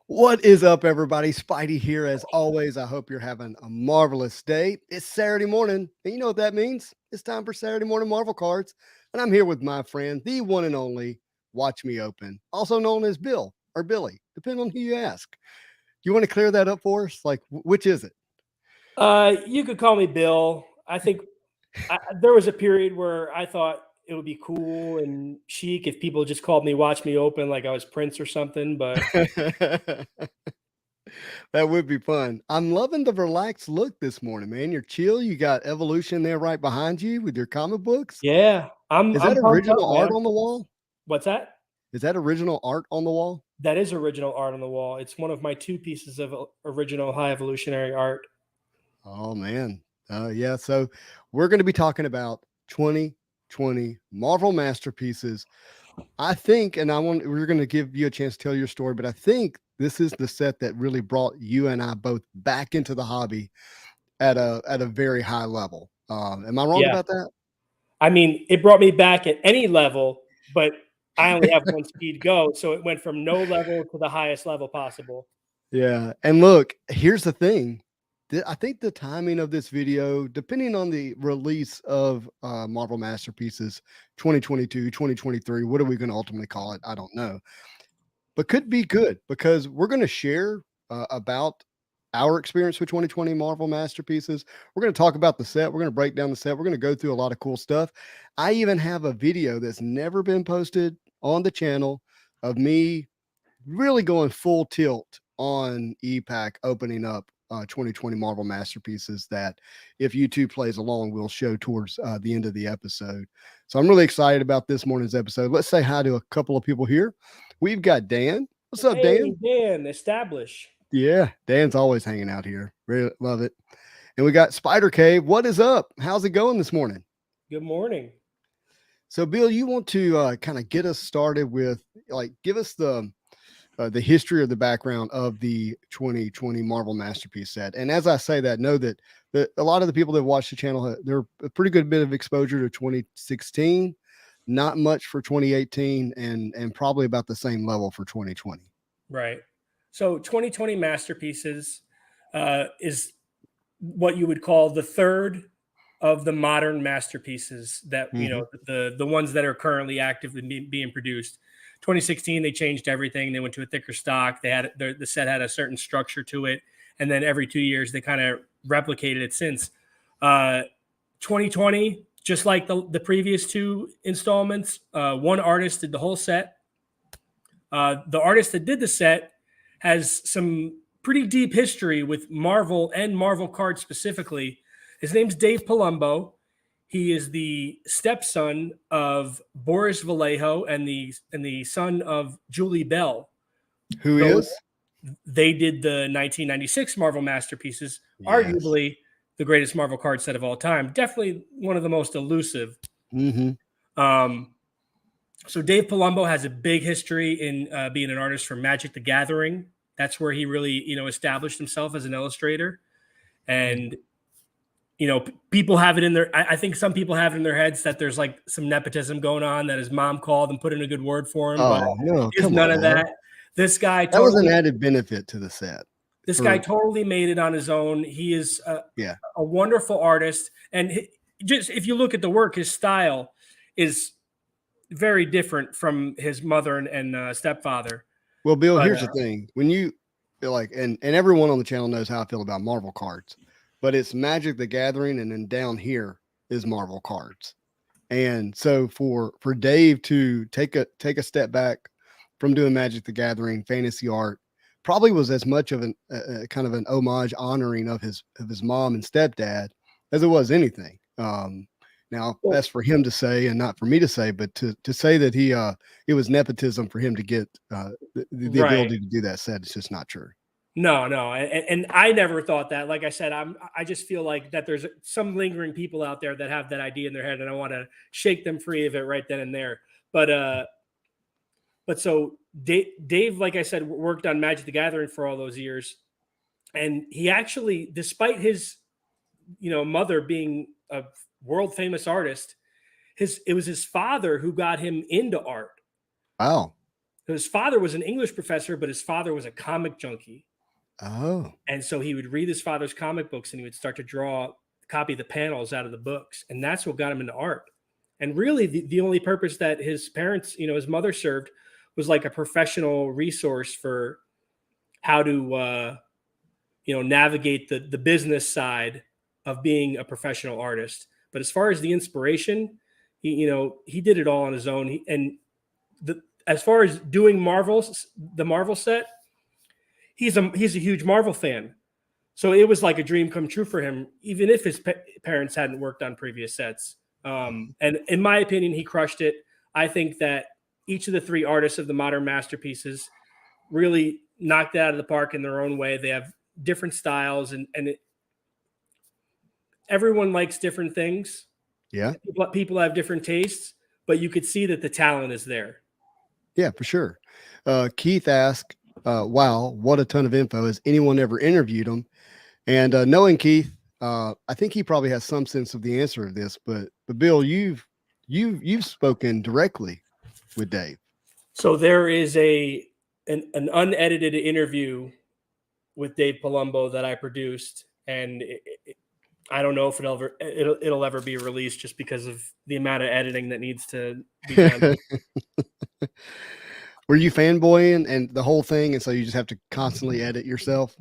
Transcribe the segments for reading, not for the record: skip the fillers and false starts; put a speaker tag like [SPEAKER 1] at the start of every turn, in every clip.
[SPEAKER 1] What is up, everybody? Spidey here. As always, I hope you're having a marvelous day. It's Saturday morning, and you know what that means? It's time for Saturday morning Marvel cards. And I'm here with my friend, the one and only Watch Me Open, also known as Bill or Billy, depending on who you ask. You want to clear that up for us? Like, which is it?
[SPEAKER 2] You could call me Bill. I think there was a period where I thought it would be cool and chic if people just called me Watch Me Open like I was Prince or something. But
[SPEAKER 1] That would be fun. I'm loving the relaxed look this morning, man. You're chill. You got Evolution there right behind you with your comic books.
[SPEAKER 2] yeah,
[SPEAKER 1] Is
[SPEAKER 2] I'm
[SPEAKER 1] that
[SPEAKER 2] pumped up,
[SPEAKER 1] original art
[SPEAKER 2] man.
[SPEAKER 1] on the wall?
[SPEAKER 2] What's that?
[SPEAKER 1] Is that original art on the wall?
[SPEAKER 2] That is original art on the wall. It's one of my two pieces of original high evolutionary art.
[SPEAKER 1] Oh man. Yeah. So we're going to be talking about 2020 Marvel masterpieces. I think, and we're going to give you a chance to tell your story, but I think this is the set that really brought you and I both back into the hobby at a very high level. Am I wrong
[SPEAKER 2] Yeah,
[SPEAKER 1] about that?
[SPEAKER 2] I mean, it brought me back at any level, but I only have one speed go, so it went from no level to the highest level possible.
[SPEAKER 1] Yeah. And look, here's the thing. I think the timing of this video, depending on the release of Marvel Masterpieces 2022, 2023, what are we going to ultimately call it? I don't know. But could be good because we're going to share about our experience with 2020 Marvel Masterpieces. We're going to talk about the set. We're going to break down the set. We're going to go through a lot of cool stuff. I even have a video that's never been posted on the channel of me really going full tilt on ePack opening up 2020 Marvel Masterpieces that if YouTube plays along, we'll show towards the end of the episode. So I'm really excited about this morning's episode. Let's say hi to a couple of people here. We've got Dan. What's up,
[SPEAKER 2] Hey,
[SPEAKER 1] Dan?
[SPEAKER 2] Dan, establish.
[SPEAKER 1] Yeah, Dan's always hanging out here. Really love it. And we got Spider Cave. What is up? How's it going this morning?
[SPEAKER 2] Good morning.
[SPEAKER 1] So, Bill, you want to kind of get us started with, like, give us the history or the background of the 2020 Marvel Masterpiece set. And as I say that, know that a lot of the people that watch the channel, they're a pretty good bit of exposure to 2016, not much for 2018, and probably about the same level for 2020.
[SPEAKER 2] Right. So 2020 Masterpieces is what you would call the third of the modern masterpieces that, you know, the ones that are currently actively being produced. 2016, they changed everything. They went to a thicker stock. They had the set had a certain structure to it. And then every 2 years, they kind of replicated it since. 2020, just like the previous two installments, one artist did the whole set. The artist that did the set has some pretty deep history with Marvel and Marvel cards specifically. His name's Dave Palumbo. He is the stepson of Boris Vallejo and the son of Julie Bell.
[SPEAKER 1] Who
[SPEAKER 2] So
[SPEAKER 1] is?
[SPEAKER 2] they did the 1996 Marvel Masterpieces,
[SPEAKER 1] Yes.
[SPEAKER 2] arguably the greatest Marvel card set of all time. Definitely one of the most elusive. So Dave Palumbo has a big history in being an artist for Magic the Gathering. That's where he really, established himself as an illustrator. And, people have it in their, I think some people have it in their heads that there's like some nepotism going on, that his mom called and put in a good word for him. But
[SPEAKER 1] No,
[SPEAKER 2] there's none of that. This guy
[SPEAKER 1] That was an
[SPEAKER 2] totally,
[SPEAKER 1] added benefit to the set.
[SPEAKER 2] this guy totally made it on his own. He is
[SPEAKER 1] Yeah.
[SPEAKER 2] a wonderful artist. And just if you look at the work, his style is very different from his mother and stepfather.
[SPEAKER 1] Well, Bill, here's the thing. When you like, and everyone on the channel knows how I feel about Marvel cards, but it's Magic the Gathering, and then down here is Marvel cards. And so for Dave to take a step back from doing Magic the Gathering fantasy art, probably was as much of an kind of an homage honoring of his mom and stepdad as it was anything. Now that's for him to say and not for me to say, but to say that it was nepotism for him to get the ability to do that set, it's just not true.
[SPEAKER 2] No, and I never thought that. Like I said, I just feel like that there's some lingering people out there that have that idea in their head, and I want to shake them free of it right then and there. But so Dave, like I said, worked on Magic the Gathering for all those years, and he actually, despite his, mother being a world famous artist, it was his father who got him into art.
[SPEAKER 1] Wow.
[SPEAKER 2] His father was an English professor, but his father was a comic junkie.
[SPEAKER 1] Oh.
[SPEAKER 2] And so he would read his father's comic books and he would start to copy the panels out of the books. And that's what got him into art. And really, the only purpose that his parents, his mother served was like a professional resource for how to, navigate the business side of being a professional artist. But as far as the inspiration, he did it all on his own. As far as doing the Marvel set, he's a huge Marvel fan. So it was like a dream come true for him, even if his parents hadn't worked on previous sets. And in my opinion, he crushed it. I think that each of the three artists of the modern masterpieces really knocked it out of the park in their own way. They have different styles, and everyone likes different things.
[SPEAKER 1] Yeah.
[SPEAKER 2] People have different tastes, but you could see that the talent is there.
[SPEAKER 1] Yeah, for sure. Keith asked, wow, what a ton of info. Has anyone ever interviewed him? And knowing Keith, I think he probably has some sense of the answer to this, but Bill, you've spoken directly with Dave.
[SPEAKER 2] So there is an unedited interview with Dave Palumbo that I produced, and I don't know if it'll ever be released just because of the amount of editing that needs to be done.
[SPEAKER 1] Were you fanboying and the whole thing, and so you just have to constantly edit yourself?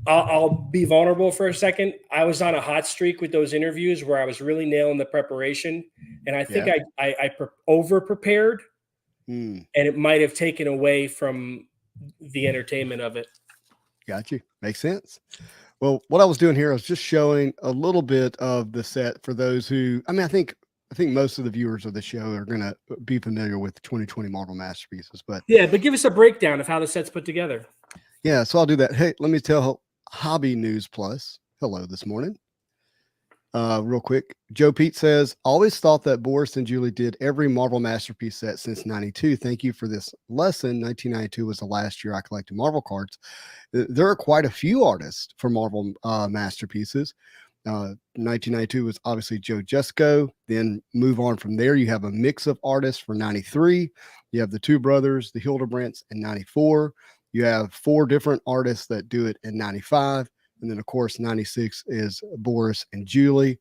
[SPEAKER 2] I'll be vulnerable for a second. I was on a hot streak with those interviews where I was really nailing the preparation, and I think I over prepared, and it might have taken away from the entertainment of it.
[SPEAKER 1] Got you. Makes sense. Well, what I was doing here, I was just showing a little bit of the set for those who, I think most of the viewers of the show are going to be familiar with 2020 Marvel Masterpieces, but
[SPEAKER 2] give us a breakdown of how the set's put together.
[SPEAKER 1] Yeah, so I'll do that. Hey, let me tell Hobby News Plus hello this morning. Real quick. Joe Pete says, always thought that Boris and Julie did every Marvel Masterpiece set since 92. Thank you for this lesson. 1992 was the last year I collected Marvel cards. There are quite a few artists for Marvel Masterpieces. 1992 was obviously Joe Jusko. Then move on from there. You have a mix of artists for 93. You have the two brothers, the Hildebrands, in 94. You have 4 different artists that do it in 95. And then, of course, 96 is Boris and Julie.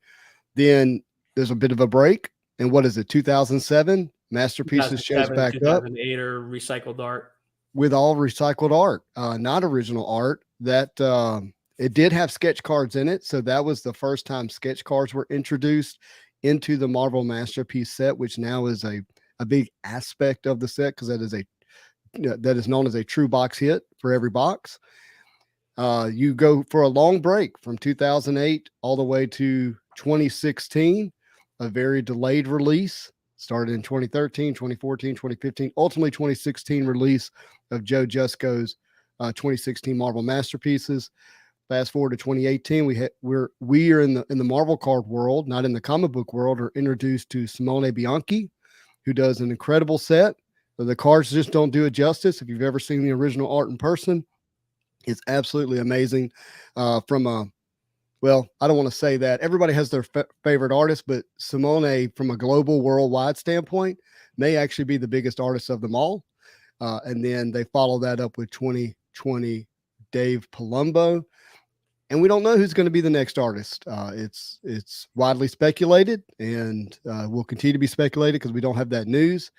[SPEAKER 1] Then there's a bit of a break. And what is it, 2007? Masterpieces shows back
[SPEAKER 2] 2008
[SPEAKER 1] up.
[SPEAKER 2] 2008 or recycled art.
[SPEAKER 1] With all recycled art, not original art. That it did have sketch cards in it. So that was the first time sketch cards were introduced into the Marvel Masterpiece set, which now is a big aspect of the set because that is known as a true box hit for every box. You go for a long break from 2008 all the way to 2016, a very delayed release, started in 2013, 2014, 2015, ultimately 2016 release of Joe Jusko's 2016 Marvel Masterpieces. Fast forward to 2018, we are in the Marvel card world, not in the comic book world, are introduced to Simone Bianchi, who does an incredible set. The cards just don't do it justice. If you've ever seen the original art in person, it's absolutely amazing. I don't want to say that everybody has their favorite artist, but Simone, from a global, worldwide standpoint, may actually be the biggest artist of them all. And then they follow that up with 2020 Dave Palumbo. And we don't know who's going to be the next artist. It's widely speculated and will continue to be speculated because we don't have that news.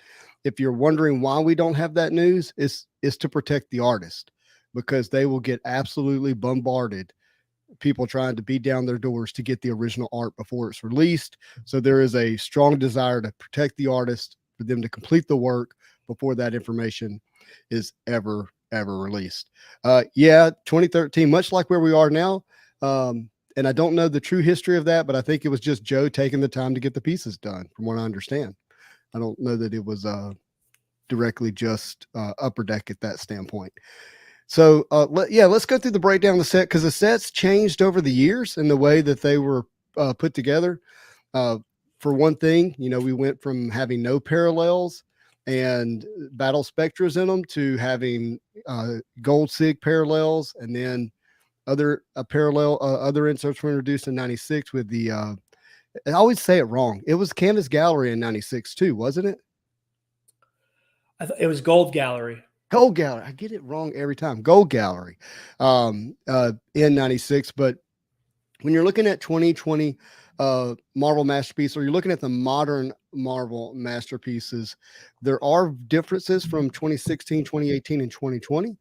[SPEAKER 1] If you're wondering why we don't have that news, it's to protect the artist, because they will get absolutely bombarded. People trying to beat down their doors to get the original art before it's released. So there is a strong desire to protect the artist, for them to complete the work before that information is ever released. 2013, much like where we are now. And I don't know the true history of that, but I think it was just Joe taking the time to get the pieces done, from what I understand. I don't know that it was directly just Upper Deck at that standpoint. So let's go through the breakdown of the set, because the sets changed over the years in the way that they were put together. For one thing, we went from having no parallels and battle spectras in them to having gold sig parallels, and then other inserts were introduced in 96 with the I always say it wrong. It was Canvas Gallery in 96 too, wasn't it?
[SPEAKER 2] It was Gold Gallery.
[SPEAKER 1] Gold Gallery. I get it wrong every time. Gold Gallery, N96. But when you're looking at 2020 Marvel masterpiece, or you're looking at the modern Marvel masterpieces, there are differences from 2016, 2018, and 2020.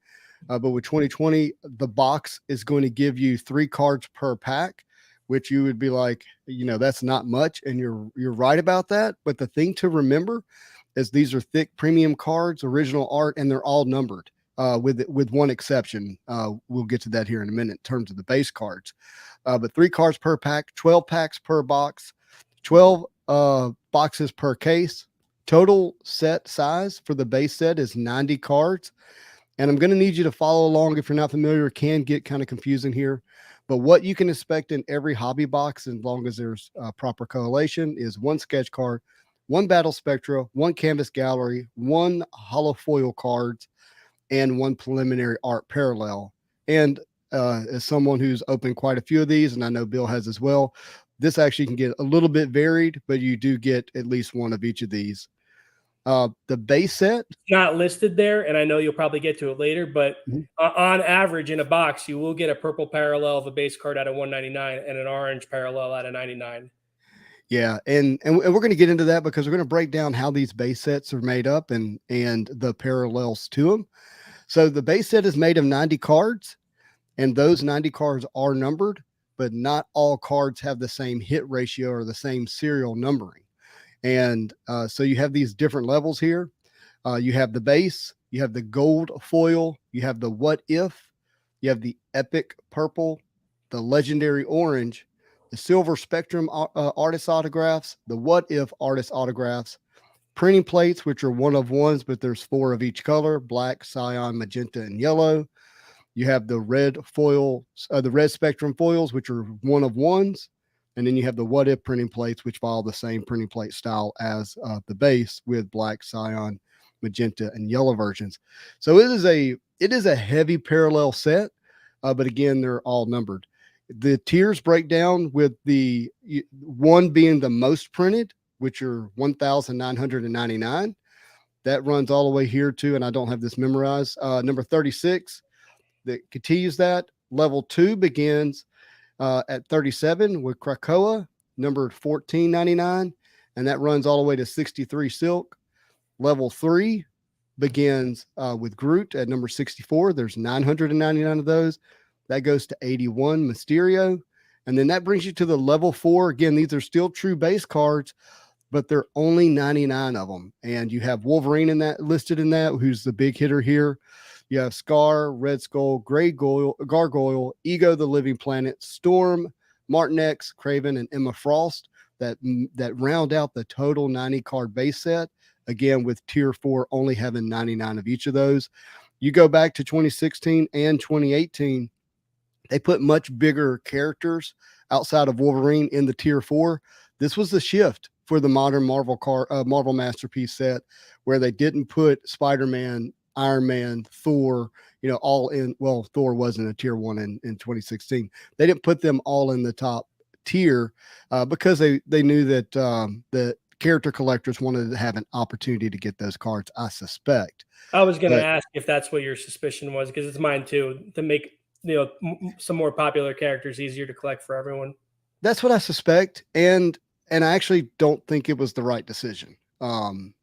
[SPEAKER 1] But with 2020, the box is going to give you 3 cards per pack, which you would be like, that's not much, and you're right about that. But the thing to remember is these are thick premium cards, original art, and they're all numbered. With one exception, we'll get to that here in a minute in terms of the base cards. But 3 cards per pack, 12 packs per box, 12 boxes per case. Total set size for the base set is 90 cards. And I'm going to need you to follow along. If you're not familiar, it can get kind of confusing here. But what you can expect in every hobby box, as long as there's proper collation, is 1 sketch card, 1 battle spectra, 1 canvas gallery, 1 hollow foil cards, and 1 preliminary art parallel. And as someone who's opened quite a few of these, and I know Bill has as well, this actually can get a little bit varied, but you do get at least 1 of each of these. The base set,
[SPEAKER 2] it's not listed there, and I know you'll probably get to it later, but on average in a box, you will get a purple parallel of a base card out of 199 and an orange parallel out of 99.
[SPEAKER 1] Yeah, and we're going to get into that because we're going to break down how these base sets are made up and the parallels to them. So the base set is made of 90 cards, and those 90 cards are numbered, but not all cards have the same hit ratio or the same serial numbering. And so you have these different levels here. You have the base, you have the gold foil, you have the what if, you have the epic purple, the legendary orange, the silver spectrum artist autographs, the what if artist autographs, printing plates, which are 1 of 1s, but there's 4 of each color: black, cyan, magenta, and yellow. You have the red foil, the red spectrum foils, which are 1 of 1s. And then you have the what if printing plates, which follow the same printing plate style as the base, with black, cyan, magenta, and yellow versions. So it is a heavy parallel set, but again, they're all numbered. The tiers break down with the 1 being the most printed, which are 1,999. That runs all the way here to, and I don't have this memorized, number 36. That continues that. Level 2 begins at 37 with Krakoa, numbered 1499, and that runs all the way to 63 silk. Level 3 begins with Groot at number 64. There's 999 of those. That goes to 81 Mysterio. And then that brings you to the level 4. Again, these are still true base cards, but they're only 99 of them. And you have Wolverine in that, listed in that, who's the big hitter here. You have Scar, Red Skull, Gargoyle, Ego the Living Planet, Storm, Martin X, Kraven, and Emma Frost that round out the total 90 card base set. Again, with tier 4 only having 99 of each of those. You go back to 2016 and 2018, they put much bigger characters outside of Wolverine in the tier 4. This was the shift for the modern Marvel masterpiece set, where they didn't put Spider-Man, Iron Man, Thor, all in. Well, Thor wasn't a tier 1 in 2016. They didn't put them all in the top tier because they knew that the character collectors wanted to have an opportunity to get those cards, I suspect.
[SPEAKER 2] I was going to ask if that's what your suspicion was, because it's mine too, to make some more popular characters easier to collect for everyone.
[SPEAKER 1] That's what I suspect, and I actually don't think it was the right decision. And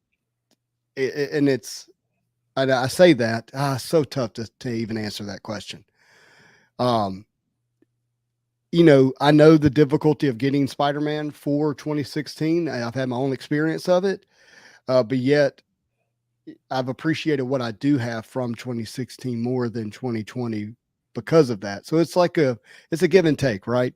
[SPEAKER 1] I say that so tough to even answer that question. I know the difficulty of getting Spider-Man for 2016. I've had my own experience of it, but yet I've appreciated what I do have from 2016 more than 2020 because of that. So it's a give and take, right?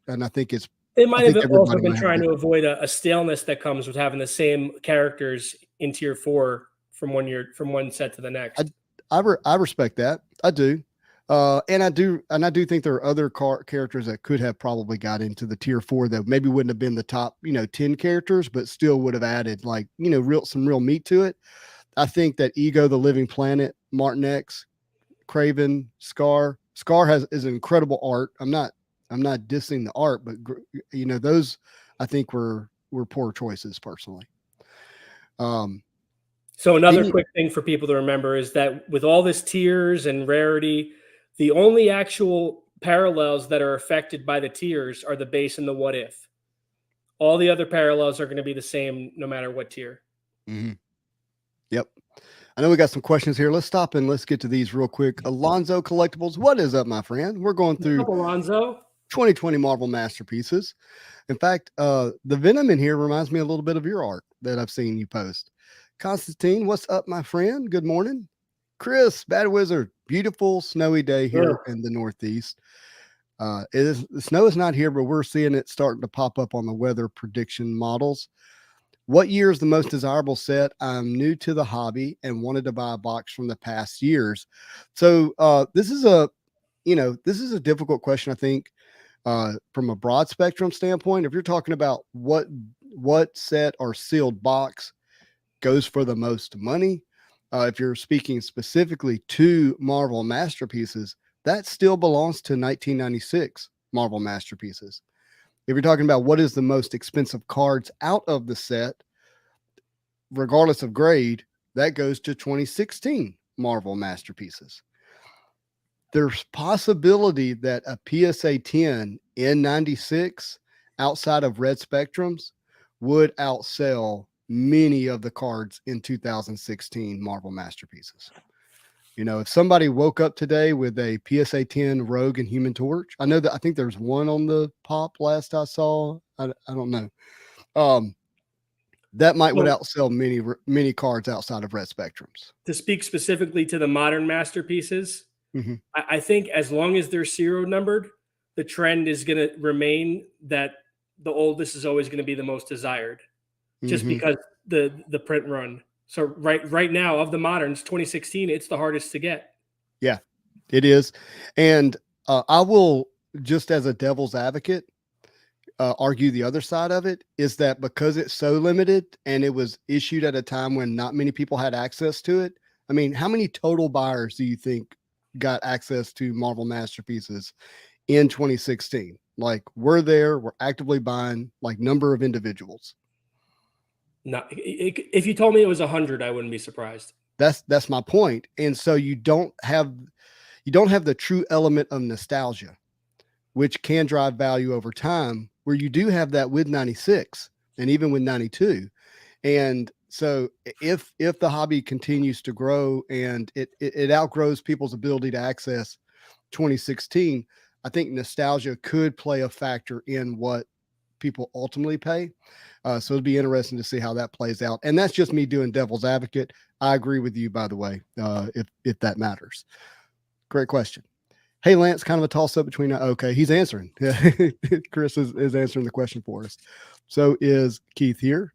[SPEAKER 1] And I think
[SPEAKER 2] they might have also been trying to avoid a staleness that comes with having the same characters in tier 4 from one set to the next.
[SPEAKER 1] I respect that. I do. And I do think there are other characters that could have probably got into the tier 4 that maybe wouldn't have been the top, 10 characters, but still would have added some real meat to it. I think that Ego the Living Planet, Martin X, Kraven, Scar is incredible art. I'm not dissing the art, but those I think were poor choices personally.
[SPEAKER 2] So another quick thing for people to remember is that with all this tiers and rarity, the only actual parallels that are affected by the tiers are the base and the what if. All the other parallels are going to be the same no matter what tier.
[SPEAKER 1] Mm-hmm. Yep. I know we got some questions here. Let's stop and let's get to these real quick. Alonzo Collectibles, what is up, my friend? We're going through
[SPEAKER 2] Alonzo
[SPEAKER 1] 2020 Marvel Masterpieces. In fact, the Venom in here reminds me a little bit of your art that I've seen you post. Constantine, what's up, my friend? Good morning. Chris, Bad Wizard, beautiful snowy day here in the Northeast. The snow is not here, but we're seeing it starting to pop up on the weather prediction models. What year is the most desirable set? I'm new to the hobby and wanted to buy a box from the past years. So this is a difficult question, I think, from a broad spectrum standpoint. If you're talking about what set or sealed box goes for the most money, if you're speaking specifically to Marvel Masterpieces, that still belongs to 1996 Marvel Masterpieces. If you're talking about what is the most expensive cards out of the set, regardless of grade, that goes to 2016 Marvel Masterpieces. There's possibility that a PSA 10 in 96 outside of red spectrums would outsell many of the cards in 2016 Marvel Masterpieces. You know, if somebody woke up today with a PSA 10 Rogue and Human Torch, I think there's one on the pop last I saw. I don't know. That would outsell many cards outside of red spectrums.
[SPEAKER 2] To speak specifically to the modern masterpieces, I think as long as they're serial numbered, the trend is going to remain that the oldest is always going to be the most desired, just because the print run. So right now of the moderns, 2016, it's the hardest to get.
[SPEAKER 1] Yeah, it is. And I will, just as a devil's advocate, argue the other side of it is that because it's so limited and it was issued at a time when not many people had access to it. I mean, how many total buyers do you think got access to Marvel Masterpieces in 2016? Like, we're actively buying, like, number of individuals.
[SPEAKER 2] No, if you told me it was 100, I wouldn't be surprised.
[SPEAKER 1] That's my point. And so you don't have the true element of nostalgia, which can drive value over time, where you do have that with 96 and even with 92. And so if the hobby continues to grow and it outgrows people's ability to access 2016, I think nostalgia could play a factor in what people ultimately pay. So it'd be interesting to see how that plays out. And that's just me doing devil's advocate. I agree with you, by the way, if that matters. Great question. Hey, Lance, kind of a toss up between, okay, he's answering. Chris is answering the question for us. So is Keith here?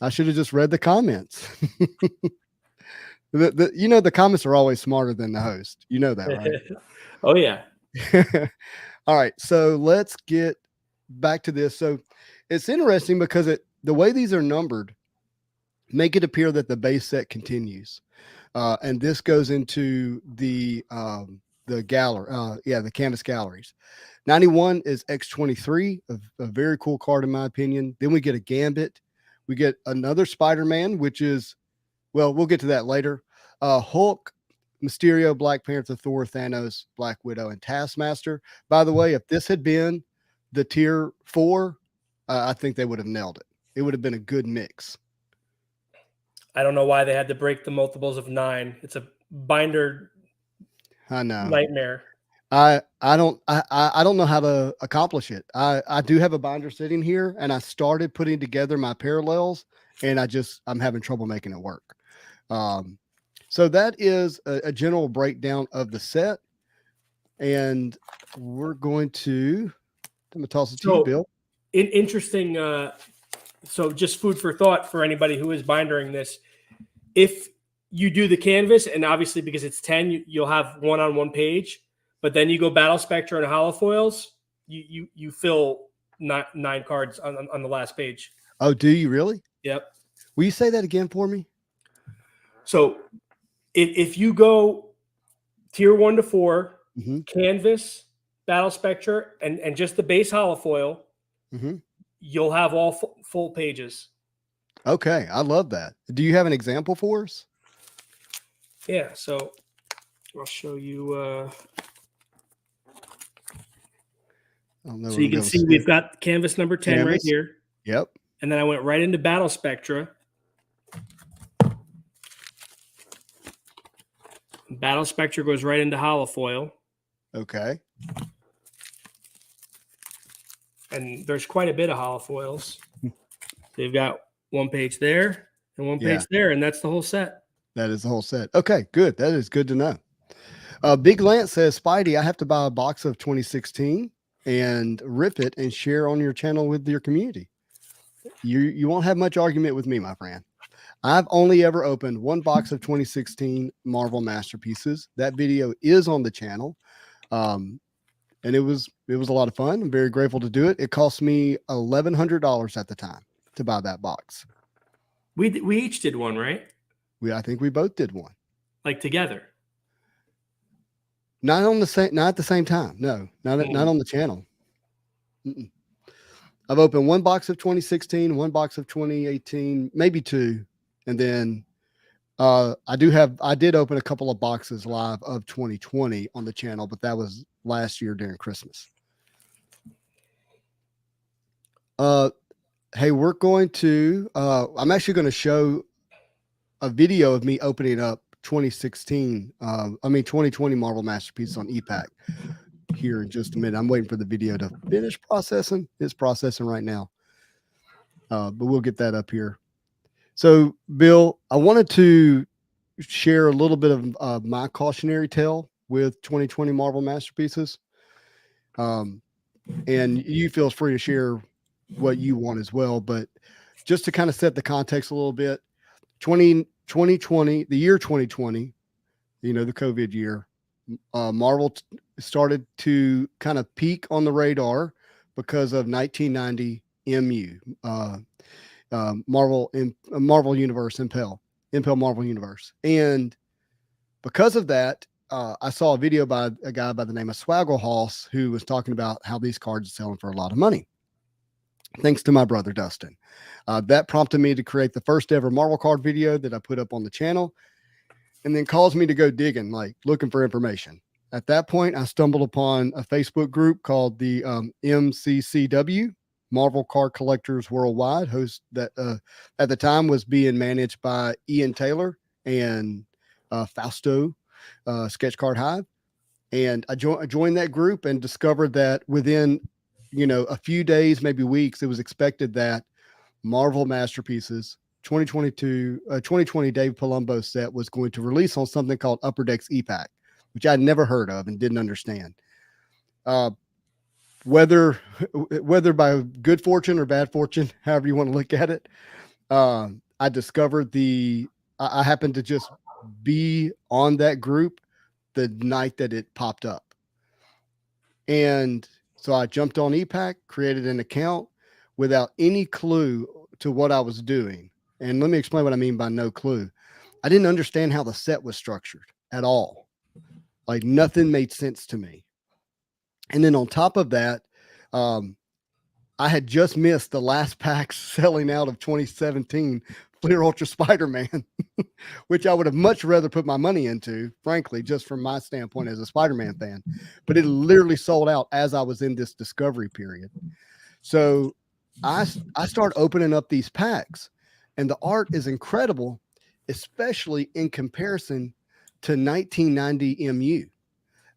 [SPEAKER 1] I should have just read the comments. The comments are always smarter than the host. You know that, right?
[SPEAKER 2] Oh, yeah.
[SPEAKER 1] All right. So let's get back to this. So it's interesting because the way these are numbered make it appear that the base set continues. And this goes into the gallery, the canvas galleries. 91 is X23, a very cool card in my opinion. Then we get a Gambit. We get another Spider-Man, which is, well, we'll get to that later. Hulk, Mysterio, Black Panther, Thor, Thanos, Black Widow, and Taskmaster. By the way, if this had been the tier 4, I think they would have nailed it. It would have been a good mix.
[SPEAKER 2] I don't know why they had to break the multiples of 9. It's a binder.
[SPEAKER 1] I know.
[SPEAKER 2] Nightmare.
[SPEAKER 1] I don't know how to accomplish it. I do have a binder sitting here, and I started putting together my parallels, and I'm having trouble making it work. So that is a general breakdown of the set, and we're going to. I'm gonna toss it to you, Bill.
[SPEAKER 2] Interesting. So just food for thought for anybody who is bindering this. If you do the canvas, and obviously because it's 10, you'll have one on one page. But then you go Battle Spectre and holofoils, you fill 9 cards on the last page.
[SPEAKER 1] Oh, do you really?
[SPEAKER 2] Yep.
[SPEAKER 1] Will you say that again for me?
[SPEAKER 2] So if you go tier 1 to 4, canvas, Battle Spectre, and just the base holofoil, you'll have all full pages.
[SPEAKER 1] Okay, I love that. Do you have an example for us?
[SPEAKER 2] Yeah, so I'll show you.
[SPEAKER 1] I don't know.
[SPEAKER 2] So
[SPEAKER 1] We're
[SPEAKER 2] you
[SPEAKER 1] gonna be
[SPEAKER 2] can
[SPEAKER 1] able to
[SPEAKER 2] see
[SPEAKER 1] see it.
[SPEAKER 2] we've got canvas number 10 right
[SPEAKER 1] Canvas.
[SPEAKER 2] here.
[SPEAKER 1] Yep.
[SPEAKER 2] And then I went right into Battle Spectra. Battle Spectra goes right into holofoil.
[SPEAKER 1] Okay.
[SPEAKER 2] And there's quite a bit of holofoils. They've got one page there and one
[SPEAKER 1] Yeah,
[SPEAKER 2] page there, and that's the whole set.
[SPEAKER 1] that is the whole set. Okay, good. That is good to know. Big Lance says, Spidey, I have to buy a box of 2016 and rip it and share on your channel with your community. You won't have much argument with me, my friend. I've only ever opened one box of 2016 Marvel Masterpieces. That video is on the channel. And it was a lot of fun. I'm very grateful to do it. It cost me $1,100 at the time to buy that box.
[SPEAKER 2] We each did one, right?
[SPEAKER 1] I think we both did one.
[SPEAKER 2] Like together.
[SPEAKER 1] Not at the same time. No, not on the channel. Mm-mm. I've opened one box of 2016, one box of 2018, maybe two, and then I did open a couple of boxes live of 2020 on the channel, but that was last year during Christmas. Hey, we're going to I'm actually going to show a video of me opening up 2020 Marvel Masterpieces on ePack here in just a minute. I'm waiting for the video to finish processing. It's processing right now. But we'll get that up here. So, Bill, I wanted to share a little bit of my cautionary tale with 2020 Marvel Masterpieces. And you feel free to share what you want as well. But just to kind of set the context a little bit, 2020, the year 2020, the COVID year, Marvel started to kind of peak on the radar because of 1990 MU, Marvel Universe, Impel Marvel Universe. And because of that, I saw a video by a guy by the name of Swaggle Hoss who was talking about how these cards are selling for a lot of money. Thanks to my brother, Dustin. That prompted me to create the first ever Marvel card video that I put up on the channel, and then caused me to go digging, like looking for information. At that point, I stumbled upon a Facebook group called the MCCW, Marvel Card Collectors Worldwide, host that at the time was being managed by Ian Taylor and Fausto, Sketch Card Hive. And I joined that group and discovered that within, a few days, maybe weeks, it was expected that Marvel Masterpieces 2020 Dave Palumbo set was going to release on something called Upper Decks ePack, which I'd never heard of and didn't understand. Whether by good fortune or bad fortune, however you want to look at it, I discovered I happened to just be on that group the night that it popped up. And so I jumped on ePack, created an account without any clue to what I was doing. And let me explain what I mean by no clue. I didn't understand how the set was structured at all. Like nothing made sense to me. And then on top of that, I had just missed the last pack selling out of 2017 Fleer Ultra Spider-Man, which I would have much rather put my money into, frankly, just from my standpoint as a Spider-Man fan. But it literally sold out as I was in this discovery period. So I start opening up these packs, and the art is incredible, especially in comparison to 1990 MU.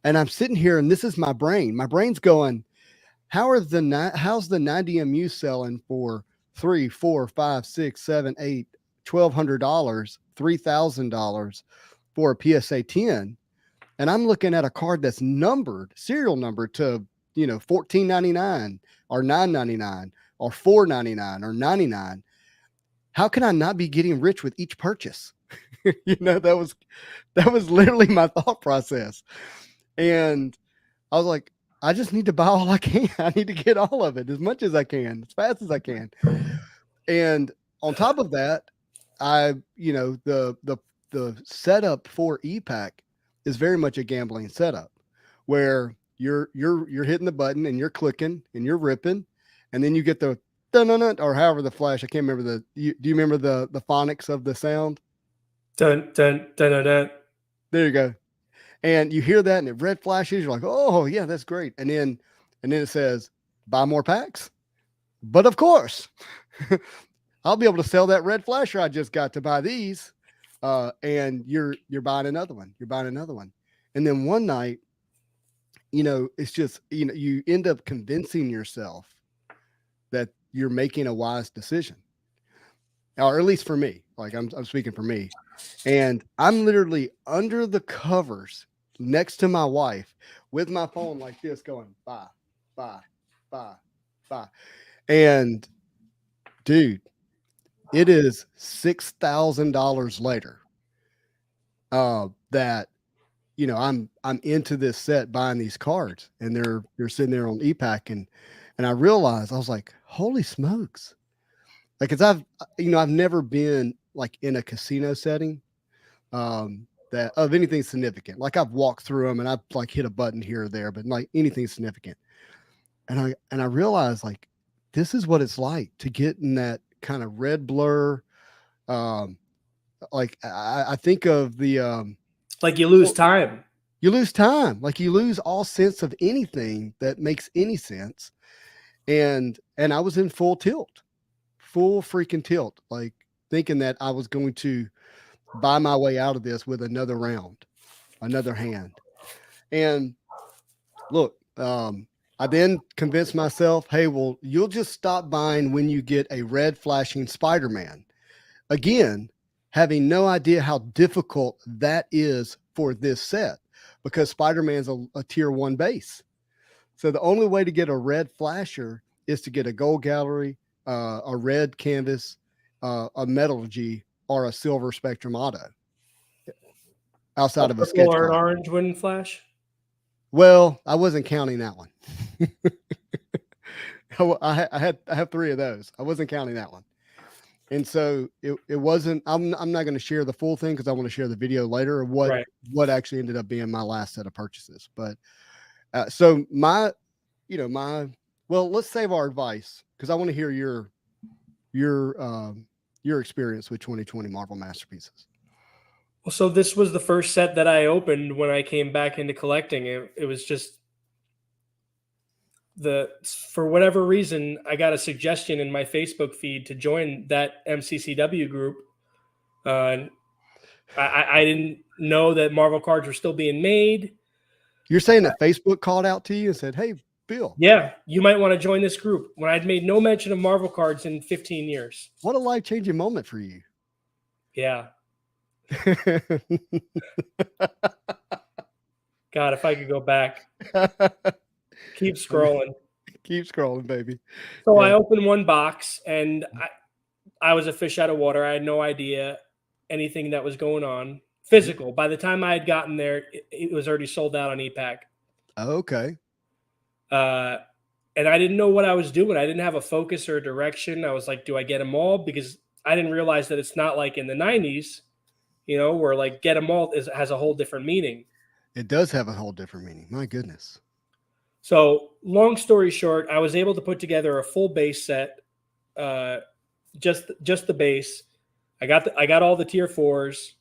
[SPEAKER 1] And I'm sitting here, and this is my brain. My brain's going, how's the 90 MU selling for $3, $4, $5, $6, $7, $8, $1,200, $3,000 for a PSA 10? And I'm looking at a card that's serial numbered to, $14.99 or $9.99 or $4.99 or $99. How can I not be getting rich with each purchase? That was literally my thought process. And I was like, I just need to buy all I can. I need to get all of it as much as I can, as fast as I can. And on top of that, the setup for ePack is very much a gambling setup where you're hitting the button and you're clicking and you're ripping, and then you get the dun, or however the flash. I can't remember do you remember the phonics of the sound?
[SPEAKER 2] Dun dun dun dun dun.
[SPEAKER 1] There you go. And you hear that, and it red flashes. You're like, oh yeah, that's great. And then it says, buy more packs. But of course, I'll be able to sell that red flasher I just got to buy these. And you're buying another one. You're buying another one. And then one night, it's just, you end up convincing yourself that you're making a wise decision. Or at least for me, like I'm speaking for me. And I'm literally under the covers next to my wife with my phone like this going, buy, buy, buy, buy. And dude, it is $6,000 later that I'm into this set buying these cards, and they're sitting there on ePack, and I realized, I was like, holy smokes. Like, cause I've never been like in a casino setting that of anything significant. Like, I've walked through them and I've like hit a button here or there, but like anything significant. And I realized, like, this is what it's like to get in that kind of red blur. Like I think of the
[SPEAKER 2] like you lose time.
[SPEAKER 1] You lose time. Like, you lose all sense of anything that makes any sense. And I was in full freaking tilt, like thinking that I was going to buy my way out of this with another round, another hand. And look, I then convinced myself, hey, well, you'll just stop buying when you get a red flashing Spider-Man. Again, having no idea how difficult that is for this set, because Spider-Man's a tier 1 base. So the only way to get a red flasher is to get a gold gallery, a red canvas, a metal G, or a silver Spectrum auto. Outside of a sketch
[SPEAKER 2] or an
[SPEAKER 1] card.
[SPEAKER 2] orange wouldn't flash.
[SPEAKER 1] Well, I wasn't counting that one. I have 3 of those. I wasn't counting that one. And so it wasn't, I'm not going to share the full thing because I want to share the video later of what actually ended up being my last set of purchases. But so well, let's save our advice because I want to hear your experience with 2020 Marvel Masterpieces.
[SPEAKER 2] Well, so this was the first set that I opened when I came back into collecting. It was just for whatever reason, I got a suggestion in my Facebook feed to join that MCCW group. I didn't know that Marvel cards were still being made.
[SPEAKER 1] You're saying that Facebook called out to you and said, hey, Bill.
[SPEAKER 2] Yeah, you might want to join this group, when I'd made no mention of Marvel cards in 15 years.
[SPEAKER 1] What a life-changing moment for you.
[SPEAKER 2] Yeah. God, if I could go back. Keep scrolling.
[SPEAKER 1] Keep scrolling, baby.
[SPEAKER 2] So I opened one box, and I was a fish out of water. I had no idea anything that was going on. Physical. By the time I had gotten there, it was already sold out on ePack.
[SPEAKER 1] Okay.
[SPEAKER 2] And I didn't know what I was doing. I didn't have a focus or a direction. I was like, do I get them all? Because I didn't realize that it's not like in the 90s, where like get them all has a whole different meaning.
[SPEAKER 1] It does have a whole different meaning. My goodness.
[SPEAKER 2] So long story short, I was able to put together a full base set, just the base. I got all the tier 4s.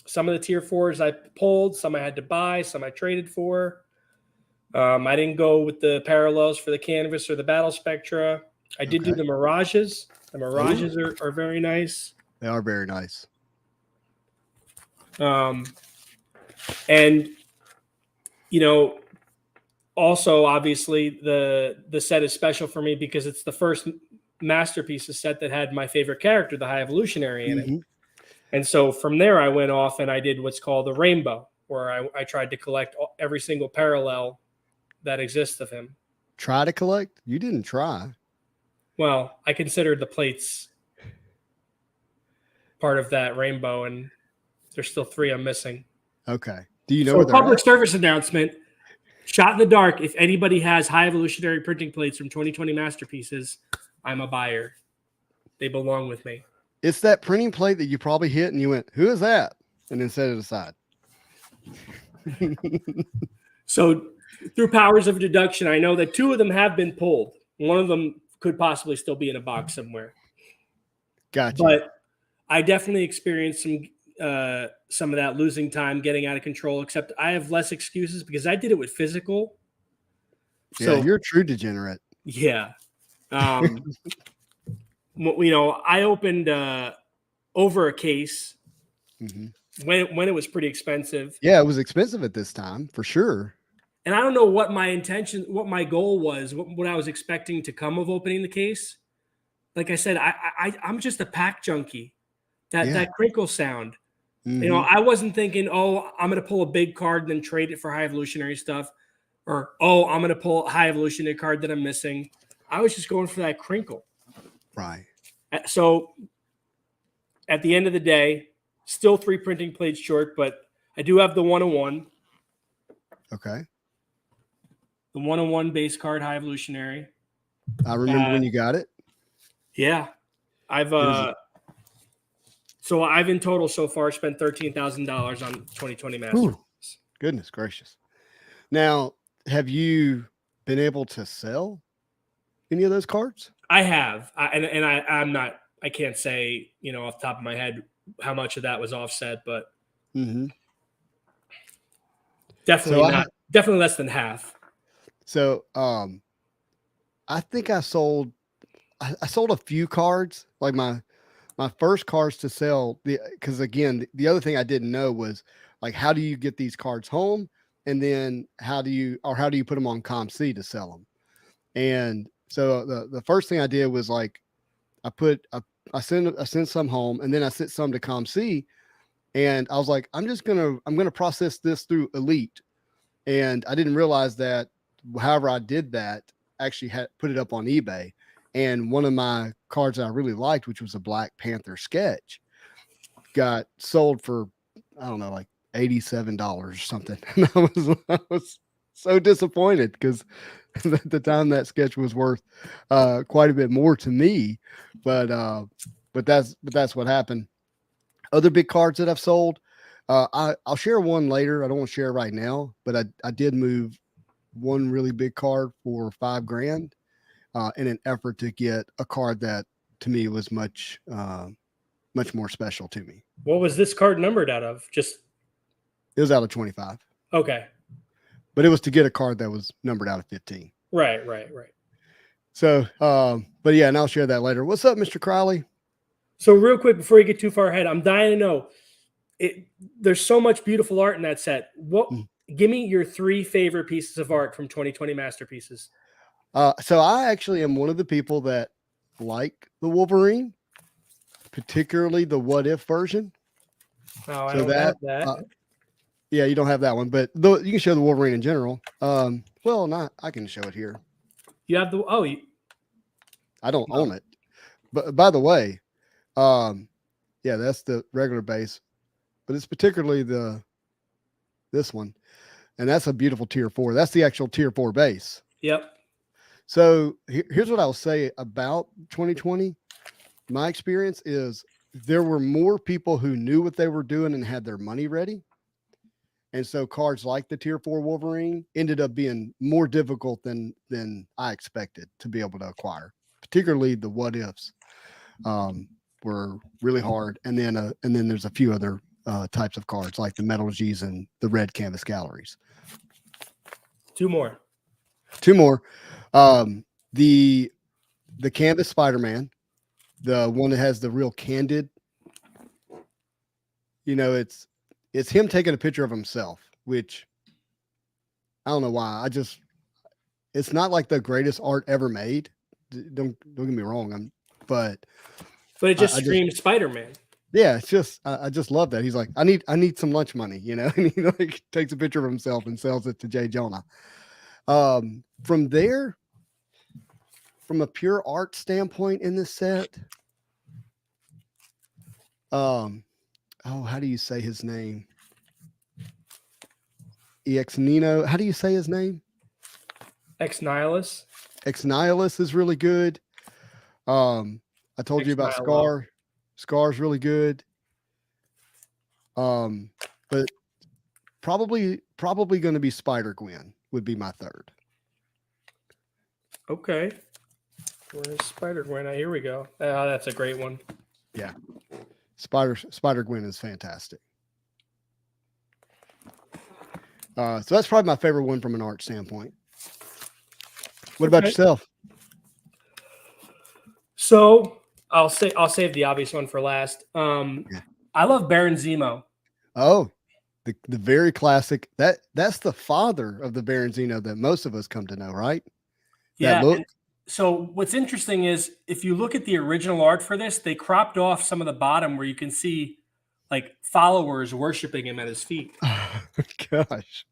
[SPEAKER 2] Some of the tier 4s I pulled, some I had to buy, some I traded for. I didn't go with the parallels for the canvas or the battle spectra. I did do the mirages. The mirages are very nice.
[SPEAKER 1] They are very nice.
[SPEAKER 2] And also obviously the set is special for me because it's the first Masterpieces set that had my favorite character, the High Evolutionary, in it. And so from there I went off and I did what's called a rainbow, where I tried to collect every single parallel that exists of him.
[SPEAKER 1] Try to collect? You didn't try.
[SPEAKER 2] Well, I considered the plates part of that rainbow, and there's still 3 I'm missing.
[SPEAKER 1] Okay. Do you know
[SPEAKER 2] so
[SPEAKER 1] where
[SPEAKER 2] a public service announcement, shot in the dark, if anybody has High Evolutionary printing plates from 2020 Masterpieces, I'm a buyer. They belong with me.
[SPEAKER 1] It's that printing plate that you probably hit and you went, who is that? And then set it aside.
[SPEAKER 2] So through powers of deduction, I know that 2 of them have been pulled. One of them could possibly still be in a box somewhere.
[SPEAKER 1] Gotcha.
[SPEAKER 2] But I definitely experienced some of that losing time, getting out of control. Except I have less excuses because I did it with physical.
[SPEAKER 1] Yeah,
[SPEAKER 2] So
[SPEAKER 1] you're a true degenerate.
[SPEAKER 2] yeah, I opened over a case when it was pretty expensive.
[SPEAKER 1] Yeah, it was expensive at this time for sure.
[SPEAKER 2] And I don't know what my goal was, what I was expecting to come of opening the case. Like I said, I'm just a pack junkie. That crinkle sound. I wasn't thinking, oh, I'm going to pull a big card and then trade it for high evolutionary stuff, or oh, I'm going to pull a high evolutionary card that I'm missing. I was just going for that crinkle.
[SPEAKER 1] Right.
[SPEAKER 2] So at the end of the day, still 3 printing plates short, but I do have the 101.
[SPEAKER 1] Okay.
[SPEAKER 2] The 101 base card, high evolutionary.
[SPEAKER 1] I remember when you got it.
[SPEAKER 2] Yeah. I've in total so far spent $13,000 on 2020 Masters.
[SPEAKER 1] Goodness gracious. Now, have you been able to sell any of those cards?
[SPEAKER 2] I have. I can't say, off the top of my head how much of that was offset, but definitely less than half.
[SPEAKER 1] So, I think I sold a few cards, like my first cards to sell, because again, the other thing I didn't know was like, how do you get these cards home, and then how do you put them on ComC to sell them? And so the first thing I did was like, I sent some home, and then I sent some to ComC, and I was like, I'm gonna process this through Elite, and I didn't realize that however I did that actually had put it up on eBay. And one of my cards that I really liked, which was a Black Panther sketch, got sold for, I don't know, like $87 or something. And I was so disappointed because at the time that sketch was worth quite a bit more to me. But that's what happened. Other big cards that I've sold, I'll share one later. I don't want to share right now, but I did move one really big card for $5,000 in an effort to get a card that to me was much more special to me.
[SPEAKER 2] What was this card numbered out of? It
[SPEAKER 1] was out of 25.
[SPEAKER 2] Okay.
[SPEAKER 1] But it was to get a card that was numbered out of 15.
[SPEAKER 2] Right.
[SPEAKER 1] So, but yeah, and I'll share that later. What's up, Mr. Crowley?
[SPEAKER 2] So real quick, before you get too far ahead, I'm dying to know. There's so much beautiful art in that set. Give me your 3 favorite pieces of art from 2020 Masterpieces.
[SPEAKER 1] So I actually am one of the people that like the Wolverine, particularly the What If version.
[SPEAKER 2] Oh, I don't have that.
[SPEAKER 1] Yeah, you don't have that one, but you can show the Wolverine in general. I can show it here.
[SPEAKER 2] You have
[SPEAKER 1] I don't own it, but by the way, yeah, that's the regular base, but it's particularly this one, and that's a beautiful tier 4. That's the actual tier 4 base.
[SPEAKER 2] Yep.
[SPEAKER 1] So here's what I'll say about 2020. My experience is there were more people who knew what they were doing and had their money ready. And so cards like the tier 4 Wolverine ended up being more difficult than I expected to be able to acquire. Particularly the What Ifs were really hard. And then there's a few other types of cards like the Metal G's and the Red Canvas Galleries.
[SPEAKER 2] 2 more.
[SPEAKER 1] The Canvas Spider-Man, the one that has the real candid, it's him taking a picture of himself, which I don't know why. It's not like the greatest art ever made. Don't get me wrong. But
[SPEAKER 2] it just screams Spider-Man.
[SPEAKER 1] Yeah, it's just I just love that. He's like, I need some lunch money, and he like takes a picture of himself and sells it to Jay Jonah. From there, from a pure art standpoint in this set, how do you say his name? EX Nino. How do you say his name?
[SPEAKER 2] Ex Nihilus.
[SPEAKER 1] Ex Nihilus is really good. I told you about Scar. Scar's really good. But probably going to be Spider-Gwen would be my third.
[SPEAKER 2] Okay. Where's Spider-Gwen? Here we go. Oh, that's a great one.
[SPEAKER 1] Yeah. Spider-Gwen is fantastic. So that's probably my favorite one from an art standpoint. What about yourself?
[SPEAKER 2] So I'll save the obvious one for last. I love Baron Zemo.
[SPEAKER 1] Oh, the very classic. That's the father of the Baron Zemo that most of us come to know, right?
[SPEAKER 2] Yeah.
[SPEAKER 1] That look.
[SPEAKER 2] So what's interesting is if you look at the original art for this, they cropped off some of the bottom where you can see like followers worshiping him at his feet.
[SPEAKER 1] Oh, gosh.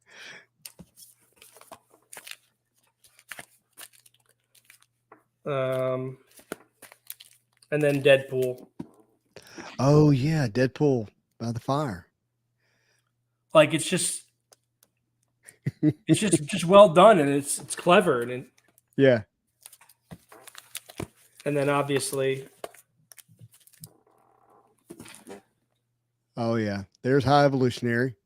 [SPEAKER 2] And then Deadpool.
[SPEAKER 1] Oh yeah, Deadpool by the fire.
[SPEAKER 2] Like it's just well done, and it's clever, and
[SPEAKER 1] yeah.
[SPEAKER 2] And then obviously,
[SPEAKER 1] oh yeah, there's High Evolutionary.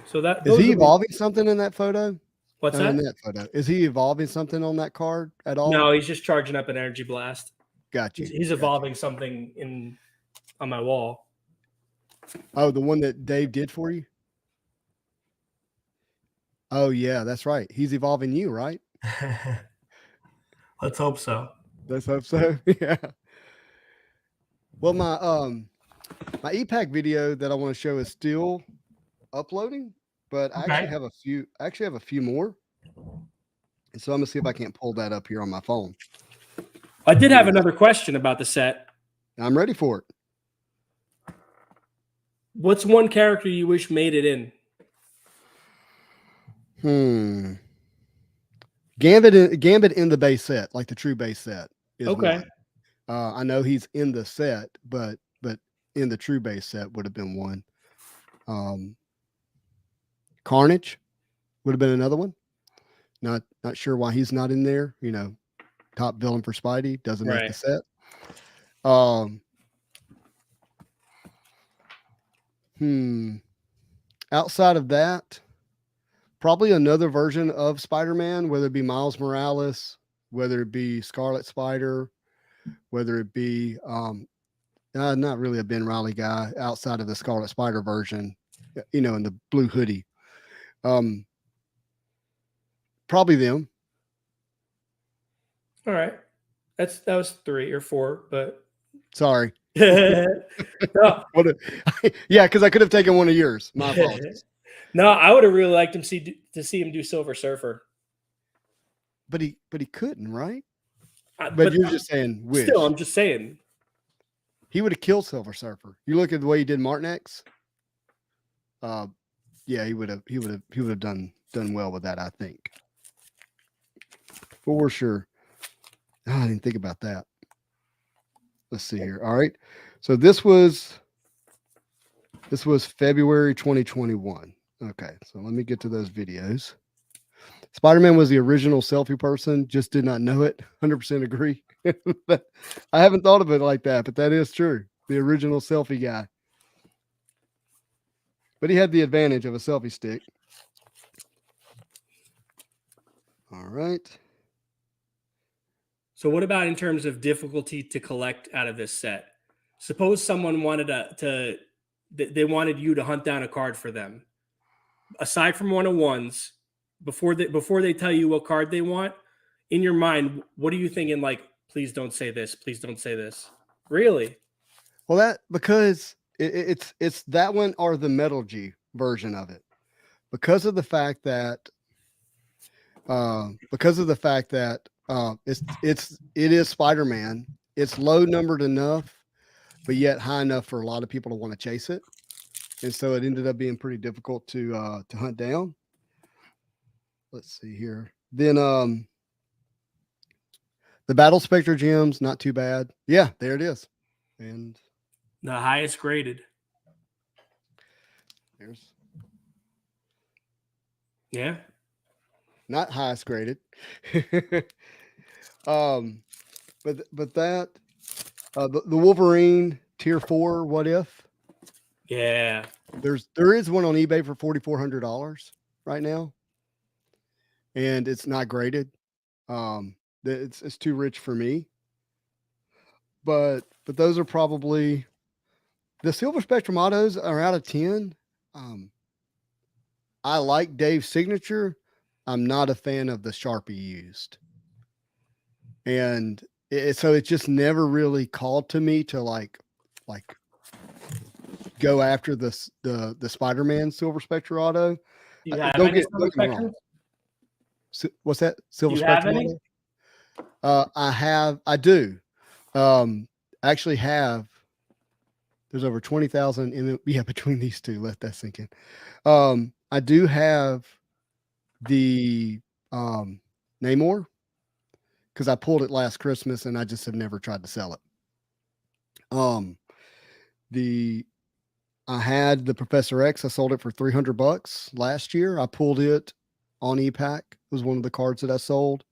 [SPEAKER 2] So that
[SPEAKER 1] is he evolving something in that photo?
[SPEAKER 2] What's that?
[SPEAKER 1] In that photo, is he evolving something on that card at all?
[SPEAKER 2] No, he's just charging up an energy blast.
[SPEAKER 1] Gotcha.
[SPEAKER 2] He's evolving something on my wall.
[SPEAKER 1] Oh, the one that Dave did for you? Oh yeah, that's right. He's evolving you, right?
[SPEAKER 2] Let's hope so.
[SPEAKER 1] Let's hope so. Yeah. Well, my ePack video that I want to show is still uploading, but I actually have a few more. And so I'm gonna see if I can't pull that up here on my phone.
[SPEAKER 2] I did have another question about the set.
[SPEAKER 1] I'm ready for it.
[SPEAKER 2] What's one character you wish made it in?
[SPEAKER 1] Gambit in the base set, like the true base set. Is
[SPEAKER 2] okay.
[SPEAKER 1] One. I know he's in the set, but in the true base set would have been one. Carnage would have been another one. Not sure why he's not in there. You know, top villain for Spidey, doesn't make the set. Outside of that, probably another version of Spider-Man, whether it be Miles Morales, whether it be Scarlet Spider, whether it be not really a Ben Reilly guy outside of the Scarlet Spider version, you know, in the blue hoodie. Probably them.
[SPEAKER 2] All right. That was 3 or 4, but
[SPEAKER 1] sorry.
[SPEAKER 2] No.
[SPEAKER 1] Yeah, because I could have taken one of yours. My apologies.
[SPEAKER 2] No, I would have really liked him to see him do Silver Surfer.
[SPEAKER 1] But he couldn't, right? But you're just saying wish.
[SPEAKER 2] Still, I'm just saying.
[SPEAKER 1] He would have killed Silver Surfer. You look at the way he did Martin X. Yeah, he would have done well with that, I think. For sure. Oh, I didn't think about that. Let's see here. All right. So this was February 2021. Okay, so let me get to those videos. Spider-Man was the original selfie person, just did not know it. 100% agree. I haven't thought of it like that, but that is true. The original selfie guy. But he had the advantage of a selfie stick. All right.
[SPEAKER 2] So what about in terms of difficulty to collect out of this set? Suppose someone wanted they wanted you to hunt down a card for them. Aside from 101s, before they tell you what card they want, in your mind, what are you thinking? Like, please don't say this. Please don't say this. Really?
[SPEAKER 1] Well, that because it's that one or the Metal G version of it, because of the fact that it is Spider-Man. It's low numbered enough, but yet high enough for a lot of people to want to chase it. And so it ended up being pretty difficult to hunt down. Let's see here. Then the Battle Spectre gems, not too bad. Yeah, there it is. And
[SPEAKER 2] the highest graded.
[SPEAKER 1] There's not highest graded. But that the Wolverine tier 4 what if?
[SPEAKER 2] Yeah.
[SPEAKER 1] There is one on eBay for $4,400 right now. And it's not graded. It's too rich for me. But those are probably the Silver Spectrum autos are out of 10. I like Dave's signature. I'm not a fan of the Sharpie used. And so it just never really called to me to like go after the Spider-Man Silver Spectrum auto.
[SPEAKER 2] Do you have
[SPEAKER 1] Don't
[SPEAKER 2] any
[SPEAKER 1] get
[SPEAKER 2] Silver
[SPEAKER 1] me wrong. What's that?
[SPEAKER 2] Do
[SPEAKER 1] Silver
[SPEAKER 2] you have
[SPEAKER 1] Spectrum
[SPEAKER 2] any?
[SPEAKER 1] auto? I do. Actually have. There's over 20,000 in between these two. Let that sink in. I do have the Namor because I pulled it last Christmas and I just have never tried to sell it. I had the Professor X. I sold it for $300 last year. I pulled it on ePack. It was one of the cards that I sold.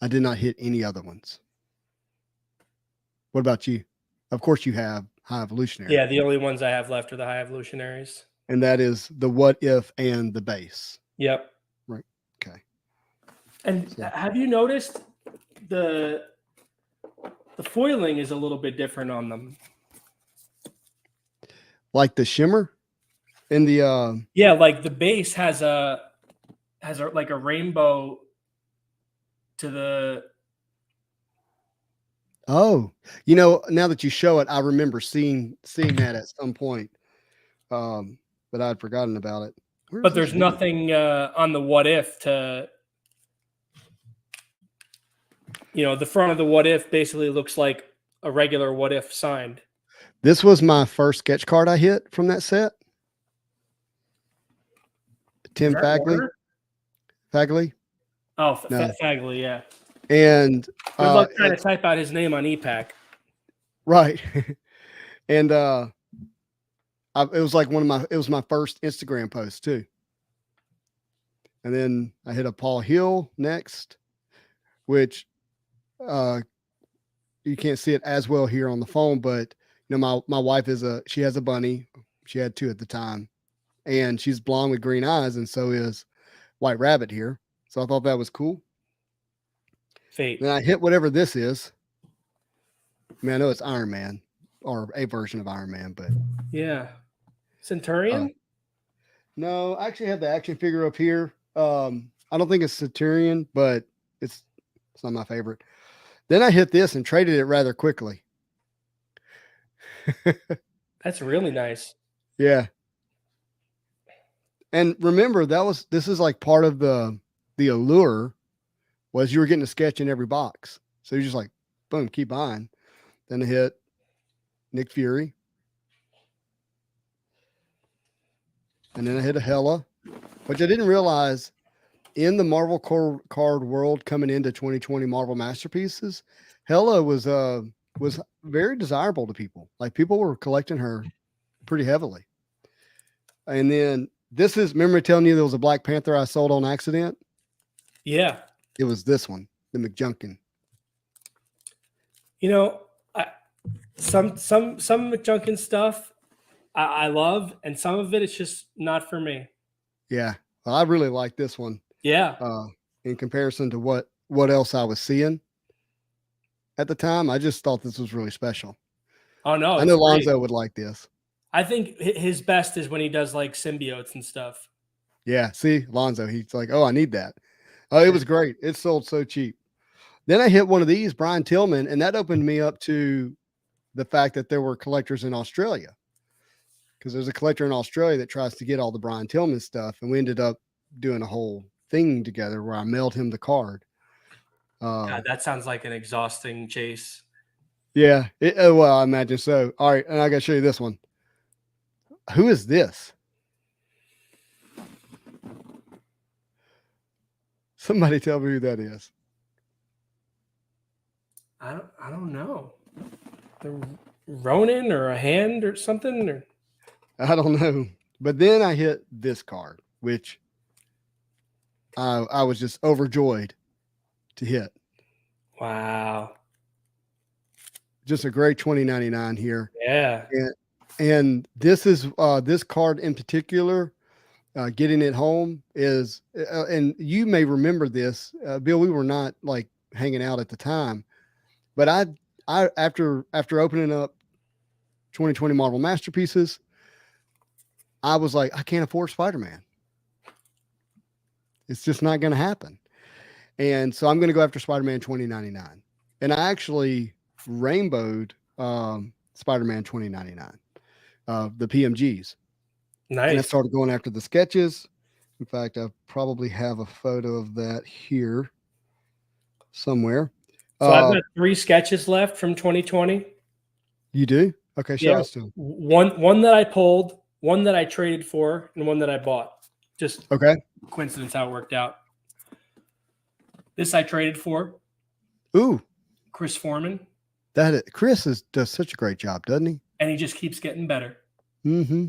[SPEAKER 1] I did not hit any other ones. What about you? Of course, you have High Evolutionary.
[SPEAKER 2] Yeah, the only ones I have left are the High Evolutionaries.
[SPEAKER 1] And that is the What If and the base.
[SPEAKER 2] Yep.
[SPEAKER 1] Right. Okay.
[SPEAKER 2] And have you noticed the foiling is a little bit different on them?
[SPEAKER 1] Like the shimmer in the
[SPEAKER 2] yeah, like the base has a like a rainbow to the.
[SPEAKER 1] Oh, now that you show it, I remember seeing that at some point. But I'd forgotten about it.
[SPEAKER 2] But there's nothing on the What If to. The front of the What If basically looks like a regular What If signed.
[SPEAKER 1] This was my first sketch card I hit from that set. Tim Fagley. Fagley.
[SPEAKER 2] Oh, no. Fagley, yeah.
[SPEAKER 1] And
[SPEAKER 2] good luck trying to type out his name on ePack.
[SPEAKER 1] Right. And it was like it was my first Instagram post too. And then I hit a Paul Hill next, which you can't see it as well here on the phone, but my wife she has a bunny. She had two at the time, and she's blonde with green eyes, and so is White Rabbit here. So I thought that was cool.
[SPEAKER 2] Fate.
[SPEAKER 1] Then I hit whatever this is. I mean, I know it's Iron Man or a version of Iron Man, but
[SPEAKER 2] yeah, Centurion.
[SPEAKER 1] No, I actually have the action figure up here. I don't think it's Centurion, but it's not my favorite. Then I hit this and traded it rather quickly.
[SPEAKER 2] That's really nice.
[SPEAKER 1] Yeah. And remember, this is like part of the allure was you were getting a sketch in every box. So you're just like, boom, keep buying. Then I hit Nick Fury. And then I hit a Hela, which I didn't realize in the Marvel card world coming into 2020 Marvel Masterpieces, Hela was very desirable to people. Like people were collecting her pretty heavily. And then remember telling you there was a Black Panther I sold on accident?
[SPEAKER 2] Yeah.
[SPEAKER 1] It was this one, the McJunkin.
[SPEAKER 2] Some McJunkin stuff I love, and some of it it's just not for me.
[SPEAKER 1] Yeah. Well, I really like this one.
[SPEAKER 2] Yeah.
[SPEAKER 1] In comparison to what else I was seeing at the time, I just thought this was really special.
[SPEAKER 2] Oh no,
[SPEAKER 1] I know Lonzo would like this.
[SPEAKER 2] I think his best is when he does like symbiotes and stuff.
[SPEAKER 1] Yeah, see, Lonzo, he's like, oh, I need that. Oh, it was great. It sold so cheap. Then I hit one of these, Brian Tillman, and that opened me up to the fact that there were collectors in Australia. Because there's a collector in Australia that tries to get all the Brian Tillman stuff, and we ended up doing a whole thing together where I mailed him the card.
[SPEAKER 2] God, that sounds like an exhausting chase.
[SPEAKER 1] Yeah, well, I imagine so. All right, and I got to show you this one. Who is this? Somebody tell me who that is.
[SPEAKER 2] I don't know. The Ronin or a hand or something? Or
[SPEAKER 1] I don't know. But then I hit this card, which I was just overjoyed to hit.
[SPEAKER 2] Wow.
[SPEAKER 1] Just a great 2099 here.
[SPEAKER 2] Yeah.
[SPEAKER 1] And this is this card in particular getting it home is, and you may remember this, Bill. We were not like hanging out at the time, but I after opening up 2020 Marvel Masterpieces, I was like, I can't afford Spider-Man. It's just not going to happen. And so I'm going to go after Spider-Man 2099. And I actually rainbowed Spider-Man 2099, the PMGs. And I
[SPEAKER 2] Nice.
[SPEAKER 1] started going after the sketches. In fact, I probably have a photo of that here somewhere.
[SPEAKER 2] So I've got 3 sketches left from 2020.
[SPEAKER 1] You do? Okay, show
[SPEAKER 2] Yeah,
[SPEAKER 1] us to them.
[SPEAKER 2] one that I pulled, one that I traded for, and one that I bought. Just
[SPEAKER 1] Okay.
[SPEAKER 2] coincidence how it worked out. This I traded for
[SPEAKER 1] Ooh,
[SPEAKER 2] Chris Foreman,
[SPEAKER 1] Chris does such a great job, doesn't he?
[SPEAKER 2] and he just keeps getting better.
[SPEAKER 1] Mm-hmm.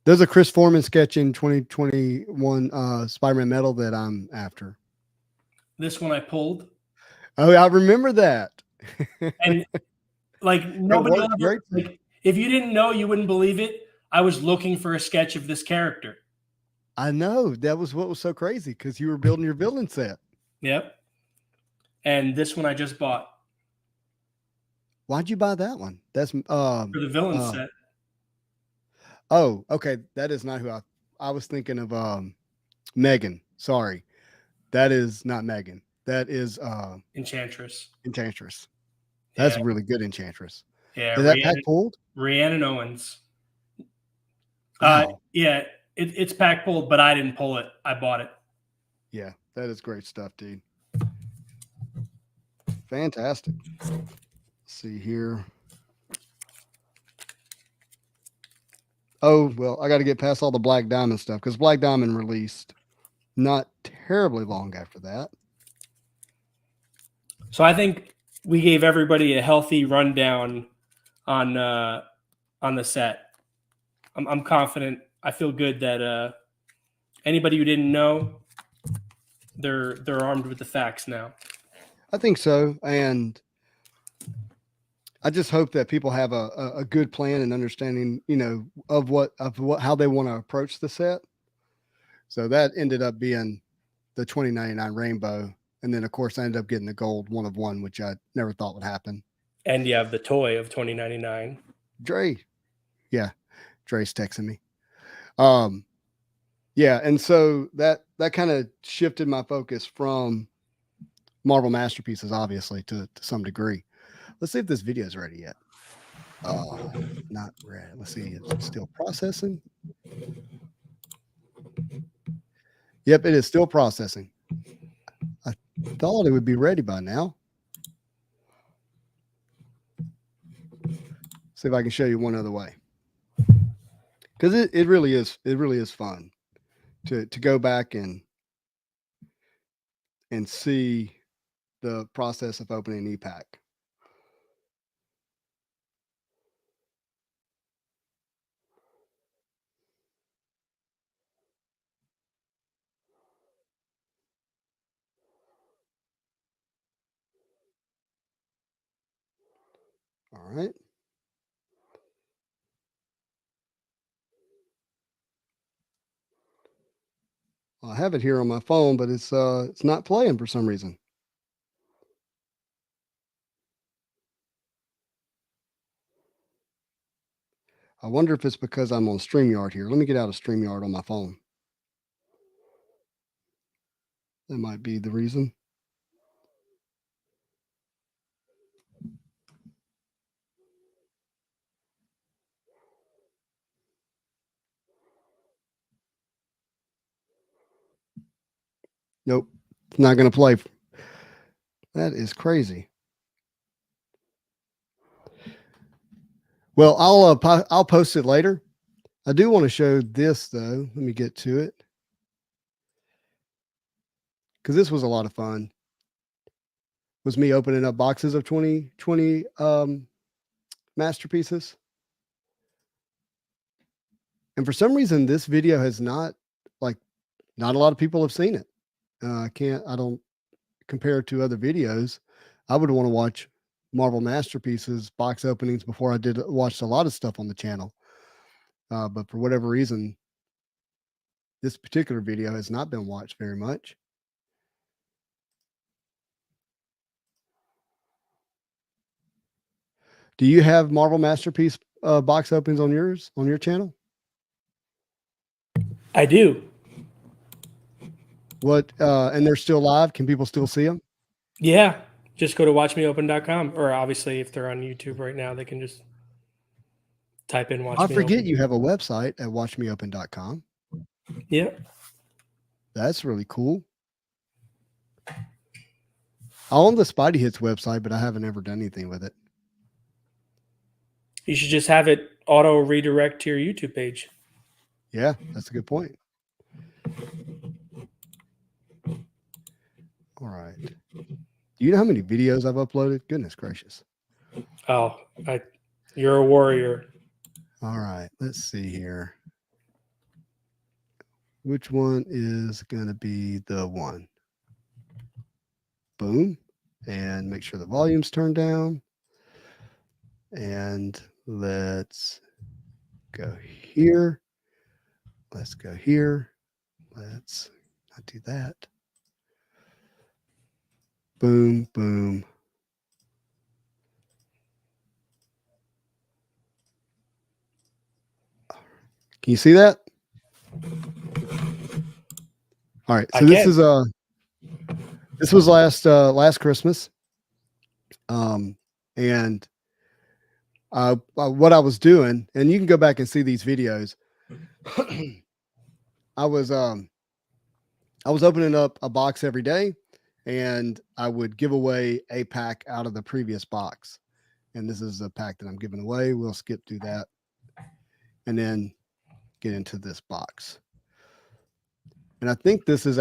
[SPEAKER 1] There's a Chris Foreman sketch in 2021 Spider-Man Metal that I'm after.
[SPEAKER 2] This one I pulled.
[SPEAKER 1] Oh, I remember that.
[SPEAKER 2] And like nobody
[SPEAKER 1] worked
[SPEAKER 2] ever,
[SPEAKER 1] great.
[SPEAKER 2] like if you didn't know, you wouldn't believe it. I was looking for a sketch of this character.
[SPEAKER 1] I know. That was what was so crazy because you were building your villain set.
[SPEAKER 2] Yep. And this one I just bought
[SPEAKER 1] Why'd you buy that one? That's
[SPEAKER 2] for the villain set.
[SPEAKER 1] Oh, okay. That is not who I was thinking of. Megan. Sorry, that is not Megan. That is
[SPEAKER 2] Enchantress.
[SPEAKER 1] Enchantress. That's
[SPEAKER 2] Yeah.
[SPEAKER 1] a really good Enchantress.
[SPEAKER 2] Yeah.
[SPEAKER 1] Is that pack pulled?
[SPEAKER 2] Rhiannon Owens.
[SPEAKER 1] Wow.
[SPEAKER 2] Yeah, it's pack pulled, but I didn't pull it. I bought it.
[SPEAKER 1] Yeah, that is great stuff, dude. Fantastic. Let's see here. Oh, well, I got to get past all the Black Diamond stuff because Black Diamond released not terribly long after that.
[SPEAKER 2] So I think we gave everybody a healthy rundown on the set. I'm confident. I feel good that anybody who didn't know, they're armed with the facts now.
[SPEAKER 1] I think so, and I just hope that people have a good plan and understanding, of how they want to approach the set. So that ended up being the 2099 Rainbow, and then of course I ended up getting the gold 1 of 1, which I never thought would happen.
[SPEAKER 2] And you have the toy of 2099.
[SPEAKER 1] Dre, yeah, Dre's texting me. Yeah, and so that kind of shifted my focus from Marvel Masterpieces, obviously, to some degree. Let's see if this video is ready yet. Oh, not ready. Let's see. It's still processing. Yep, it is still processing. I thought it would be ready by now. See if I can show you one other way. Because it really is fun to go back and see the process of opening ePack. All right. I have it here on my phone, but it's not playing for some reason. I wonder if it's because I'm on StreamYard here. Let me get out of StreamYard on my phone. That might be the reason. Nope, it's not going to play. That is crazy. Well, I'll post it later. I do want to show this though. Let me get to it because this was a lot of fun. Was me opening up boxes of 2020 masterpieces, and for some reason, this video has not a lot of people have seen it. I don't compare it to other videos. I would want to watch Marvel Masterpieces box openings before I did watch a lot of stuff on the channel. but for whatever reason, this particular video has not been watched very much. Do you have Marvel Masterpiece box openings on your channel?
[SPEAKER 2] I do.
[SPEAKER 1] What and they're still live? Can people still see them?
[SPEAKER 2] Yeah. Just go to watchmeopen.com, or obviously if they're on YouTube right now, they can just type in watch
[SPEAKER 1] I
[SPEAKER 2] me
[SPEAKER 1] forget
[SPEAKER 2] open.
[SPEAKER 1] you have a website at watchmeopen.com.
[SPEAKER 2] Yeah.
[SPEAKER 1] That's really cool. I own the Spidey Hits website, but I haven't ever done anything with it.
[SPEAKER 2] You should just have it auto redirect to your YouTube page.
[SPEAKER 1] Yeah, that's a good point. All right. Do you know how many videos I've uploaded? Goodness gracious.
[SPEAKER 2] Oh, you're a warrior.
[SPEAKER 1] All right. Let's see here. Which one is going to be the one? Boom. And make sure the volume's turned down. And let's go here. Let's go here. Let's not do that. Boom, boom. Can you see that? All right. So this was last Christmas. And what I was doing, and you can go back and see these videos. I was opening up a box every day, and I would give away a pack out of the previous box. And this is a pack that I'm giving away. We'll skip through that and then get into this box. And I think this is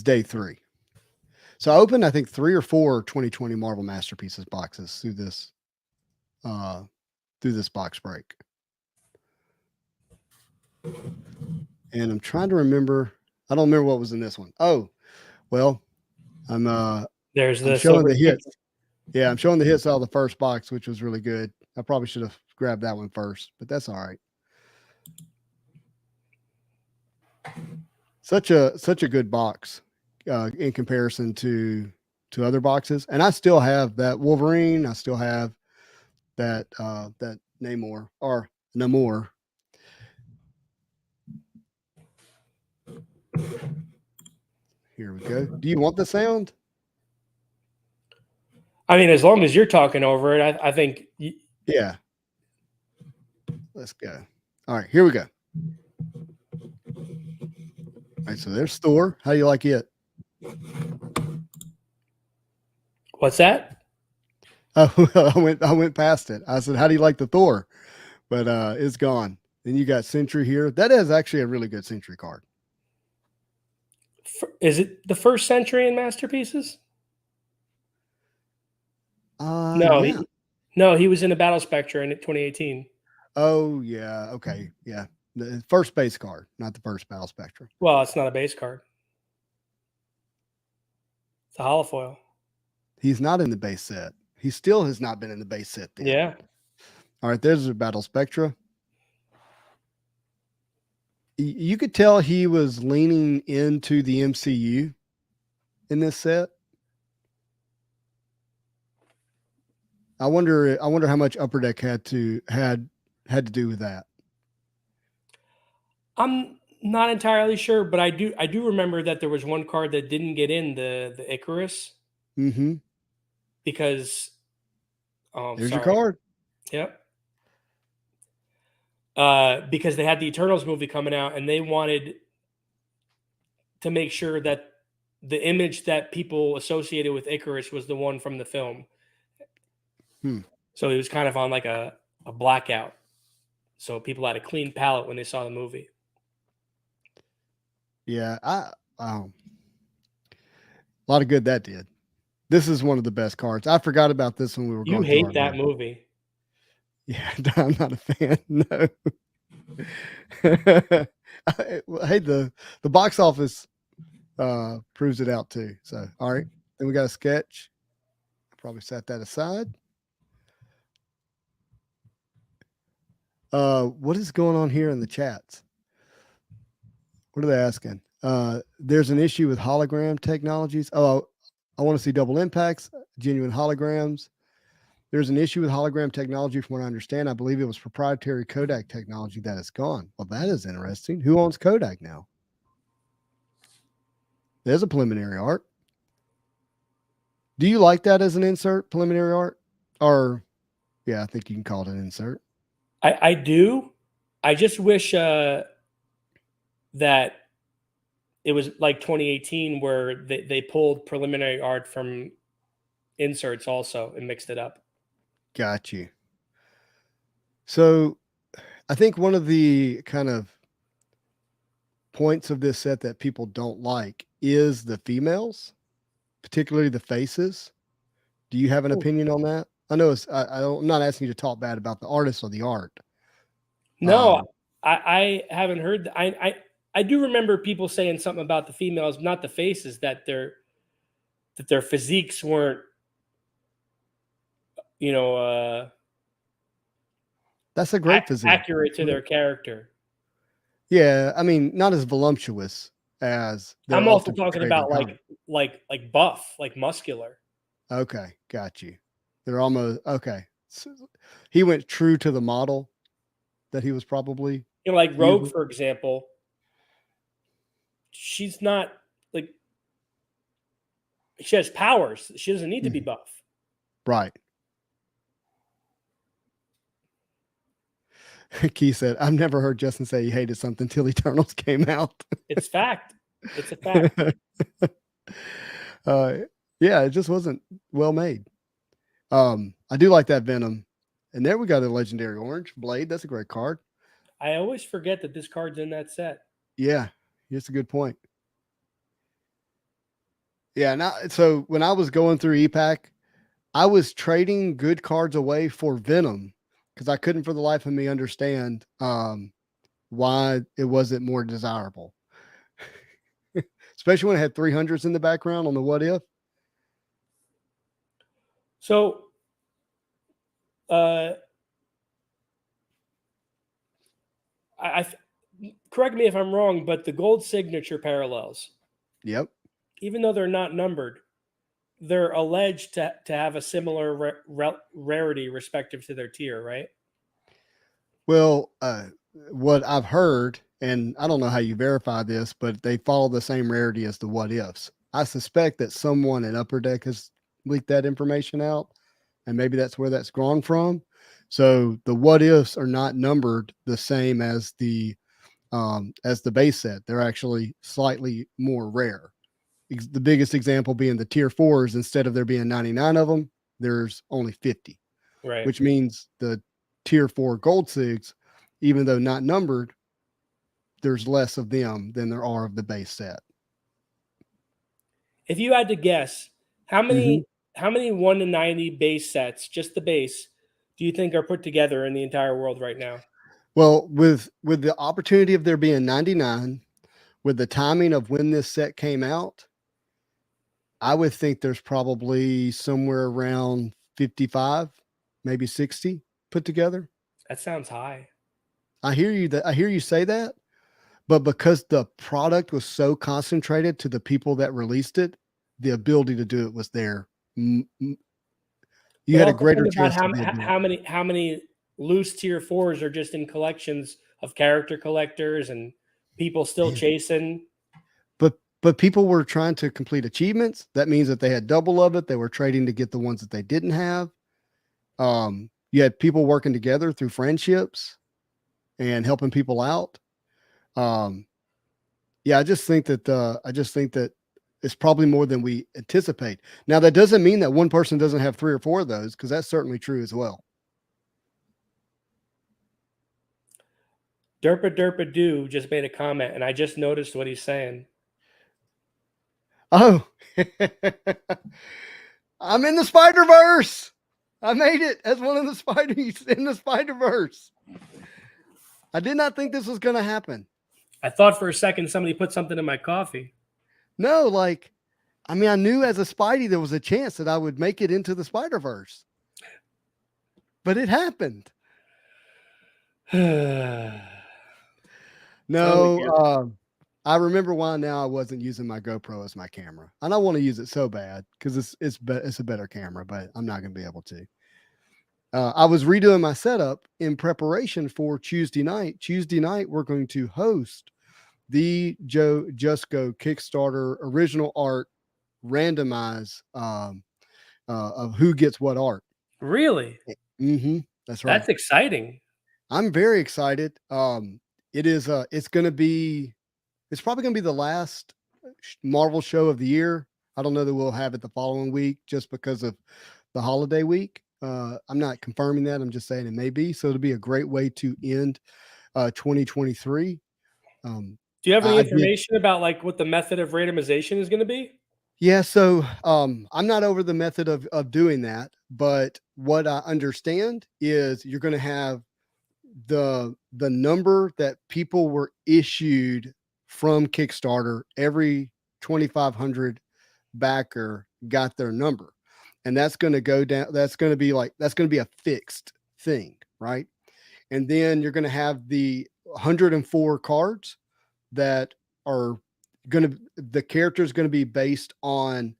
[SPEAKER 1] day 3. So I opened, I think, 3 or 4 2020 Marvel Masterpieces boxes through this box break. And I'm trying to remember. I don't remember what was in this one. Oh, well, I'm showing the hits. Yeah, I'm showing the hits out of the first box, which was really good. I probably should have grabbed that one first, but that's all right. Such a good box in comparison to other boxes. And I still have that Wolverine. I still have that Namor or Namor. Here we go. Do you want the sound?
[SPEAKER 2] I mean, as long as you're talking over it, I think.
[SPEAKER 1] Yeah. Let's go. All right, here we go. All right, so there's Thor. How do you like it?
[SPEAKER 2] What's that?
[SPEAKER 1] Oh, I went past it. I said, "How do you like the Thor?" But it's gone. Then you got Sentry here. That is actually a really good Sentry card.
[SPEAKER 2] Is it the first Sentry in Masterpieces? No,
[SPEAKER 1] yeah.
[SPEAKER 2] he was in a Battle Spectre in 2018.
[SPEAKER 1] Oh yeah, okay, yeah. The first base card, not the first Battle Spectre.
[SPEAKER 2] Well, it's not a base card. It's a holofoil.
[SPEAKER 1] He's not in the base set. He still has not been in the base set then.
[SPEAKER 2] Yeah.
[SPEAKER 1] All right, there's a Battle Spectra. You could tell he was leaning into the MCU in this set. I wonder how much Upper Deck had to do with that.
[SPEAKER 2] I'm not entirely sure, but I do remember that there was one card that didn't get in the Icarus.
[SPEAKER 1] Mm-hmm.
[SPEAKER 2] Because
[SPEAKER 1] there's your card.
[SPEAKER 2] Yep. Because they had the Eternals movie coming out, and they wanted to make sure that the image that people associated with Icarus was the one from the film. So it was kind of on like a blackout. So people had a clean palette when they saw the movie.
[SPEAKER 1] Yeah, a lot of good that did. This is one of the best cards. I forgot about this when we were going.
[SPEAKER 2] You hate that movie.
[SPEAKER 1] Yeah, I'm not a fan. No. Hey, the box office proves it out too. So, all right. Then we got a sketch. Probably set that aside. What is going on here in the chats? What are they asking? There's an issue with hologram technologies. Oh, I want to see double impacts, genuine holograms. There's an issue with hologram technology, from what I understand. I believe it was proprietary Kodak technology that is gone. Well, that is interesting. Who owns Kodak now? There's a preliminary art. Do you like that as an insert, preliminary art? Or, yeah, I think you can call it an insert.
[SPEAKER 2] I do. I just wish that it was like 2018 where they pulled preliminary art from inserts also and mixed it up.
[SPEAKER 1] Got you. So I think one of the kind of points of this set that people don't like is the females, particularly the faces. Do you have an opinion on that? I know I'm not asking you to talk bad about the artist or the art.
[SPEAKER 2] No, I haven't heard. I do remember people saying something about the females, not the faces, that their physiques weren't,
[SPEAKER 1] That's a great physique.
[SPEAKER 2] accurate to their character.
[SPEAKER 1] Yeah, I mean, not as voluptuous as they're
[SPEAKER 2] I'm also
[SPEAKER 1] often
[SPEAKER 2] talking
[SPEAKER 1] portrayed in
[SPEAKER 2] about
[SPEAKER 1] comics.
[SPEAKER 2] like buff, like muscular.
[SPEAKER 1] Okay, got you. They're almost okay. So he went true to the model that he was probably
[SPEAKER 2] Like Rogue,
[SPEAKER 1] using.
[SPEAKER 2] for example. She's not like she has powers. She doesn't need to be buff.
[SPEAKER 1] Right. Key said, I've never heard Justin say he hated something till Eternals came out.
[SPEAKER 2] It's fact. It's a fact.
[SPEAKER 1] Yeah, it just wasn't well made. I do like that Venom. And there we got a legendary orange blade. That's a great card.
[SPEAKER 2] I always forget that this card's in that set.
[SPEAKER 1] Yeah, that's a good point. Yeah, now so when I was going through ePack, I was trading good cards away for Venom because I couldn't for the life of me understand why it wasn't more desirable. Especially when it had 300s in the background on the what if.
[SPEAKER 2] So I correct me if I'm wrong, but the gold signature parallels,
[SPEAKER 1] Yep.
[SPEAKER 2] even though they're not numbered, they're alleged to have a similar rarity respective to their tier, right?
[SPEAKER 1] Well, what I've heard, and I don't know how you verify this, but they follow the same rarity as the what ifs. I suspect that someone at Upper Deck has leaked that information out, and maybe that's where that's gone from. So the what ifs are not numbered the same as the base set. They're actually slightly more rare. The biggest example being the tier fours. Instead of there being 99 of them, there's only 50,
[SPEAKER 2] Right.
[SPEAKER 1] which means the tier 4 gold sigs, even though not numbered, there's less of them than there are of the base set.
[SPEAKER 2] If you had to guess, how many 1 to 90 base sets, just the base, do you think are put together in the entire world right now?
[SPEAKER 1] Well, with the opportunity of there being 99, with the timing of when this set came out, I would think there's probably somewhere around 55, maybe 60 put together.
[SPEAKER 2] That sounds high.
[SPEAKER 1] I hear you say that, but because the product was so concentrated to the people that released it, the ability to do it was there. You had a greater chance to be
[SPEAKER 2] how many loose tier fours are just in collections of character collectors and people still chasing.
[SPEAKER 1] But people were trying to complete achievements. That means that they had double of it. They were trading to get the ones that they didn't have. You had people working together through friendships and helping people out. Yeah, I just think that it's probably more than we anticipate. Now, that doesn't mean that one person doesn't have 3 or 4 of those, because that's certainly true as well.
[SPEAKER 2] Derpa Derpa Doo just made a comment, and I just noticed what he's saying.
[SPEAKER 1] Oh, I'm in the Spider-Verse. I made it as one of the Spideys in the Spider-Verse. I did not think this was going to happen.
[SPEAKER 2] I thought for a second somebody put something in my coffee.
[SPEAKER 1] No, I knew as a Spidey there was a chance that I would make it into the Spider-Verse. But it happened. No, I remember why now I wasn't using my GoPro as my camera, and I want to use it so bad because it's a better camera, but I'm not going to be able to. I was redoing my setup in preparation for Tuesday night. Tuesday night, we're going to host the Joe Just Go Kickstarter original art randomize of who gets what art.
[SPEAKER 2] Really?
[SPEAKER 1] That's right.
[SPEAKER 2] That's exciting.
[SPEAKER 1] I'm very excited. It is. It's probably going to be the last Marvel show of the year. I don't know that we'll have it the following week just because of the holiday week. I'm not confirming that. I'm just saying it may be. So it'll be a great way to end 2023.
[SPEAKER 2] Do you have any information about like what the method of randomization is going to be?
[SPEAKER 1] Yeah, so I'm not over the method of doing that, but what I understand is you're going to have the number that people were issued from Kickstarter. Every 2,500 backer got their number, and that's going to go down. That's going to be a fixed thing, right? And then you're going to have the 104 cards that are the character is going to be based on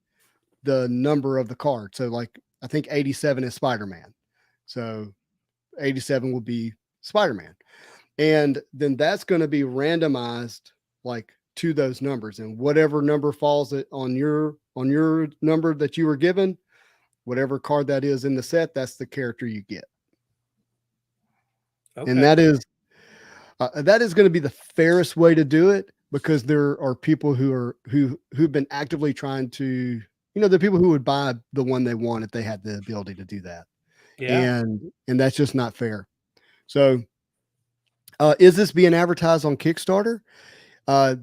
[SPEAKER 1] the number of the card. So like I think 87 is Spider-Man. So 87 will be Spider-Man. And then that's going to be randomized like to those numbers, and whatever number falls on your number that you were given, whatever card that is in the set, that's the character you get. Okay. And that is going to be the fairest way to do it, because there are people who've been actively trying to, the people who would buy the one they want if they had the ability to do that. Yeah. And that's just not fair. So is this being advertised on Kickstarter?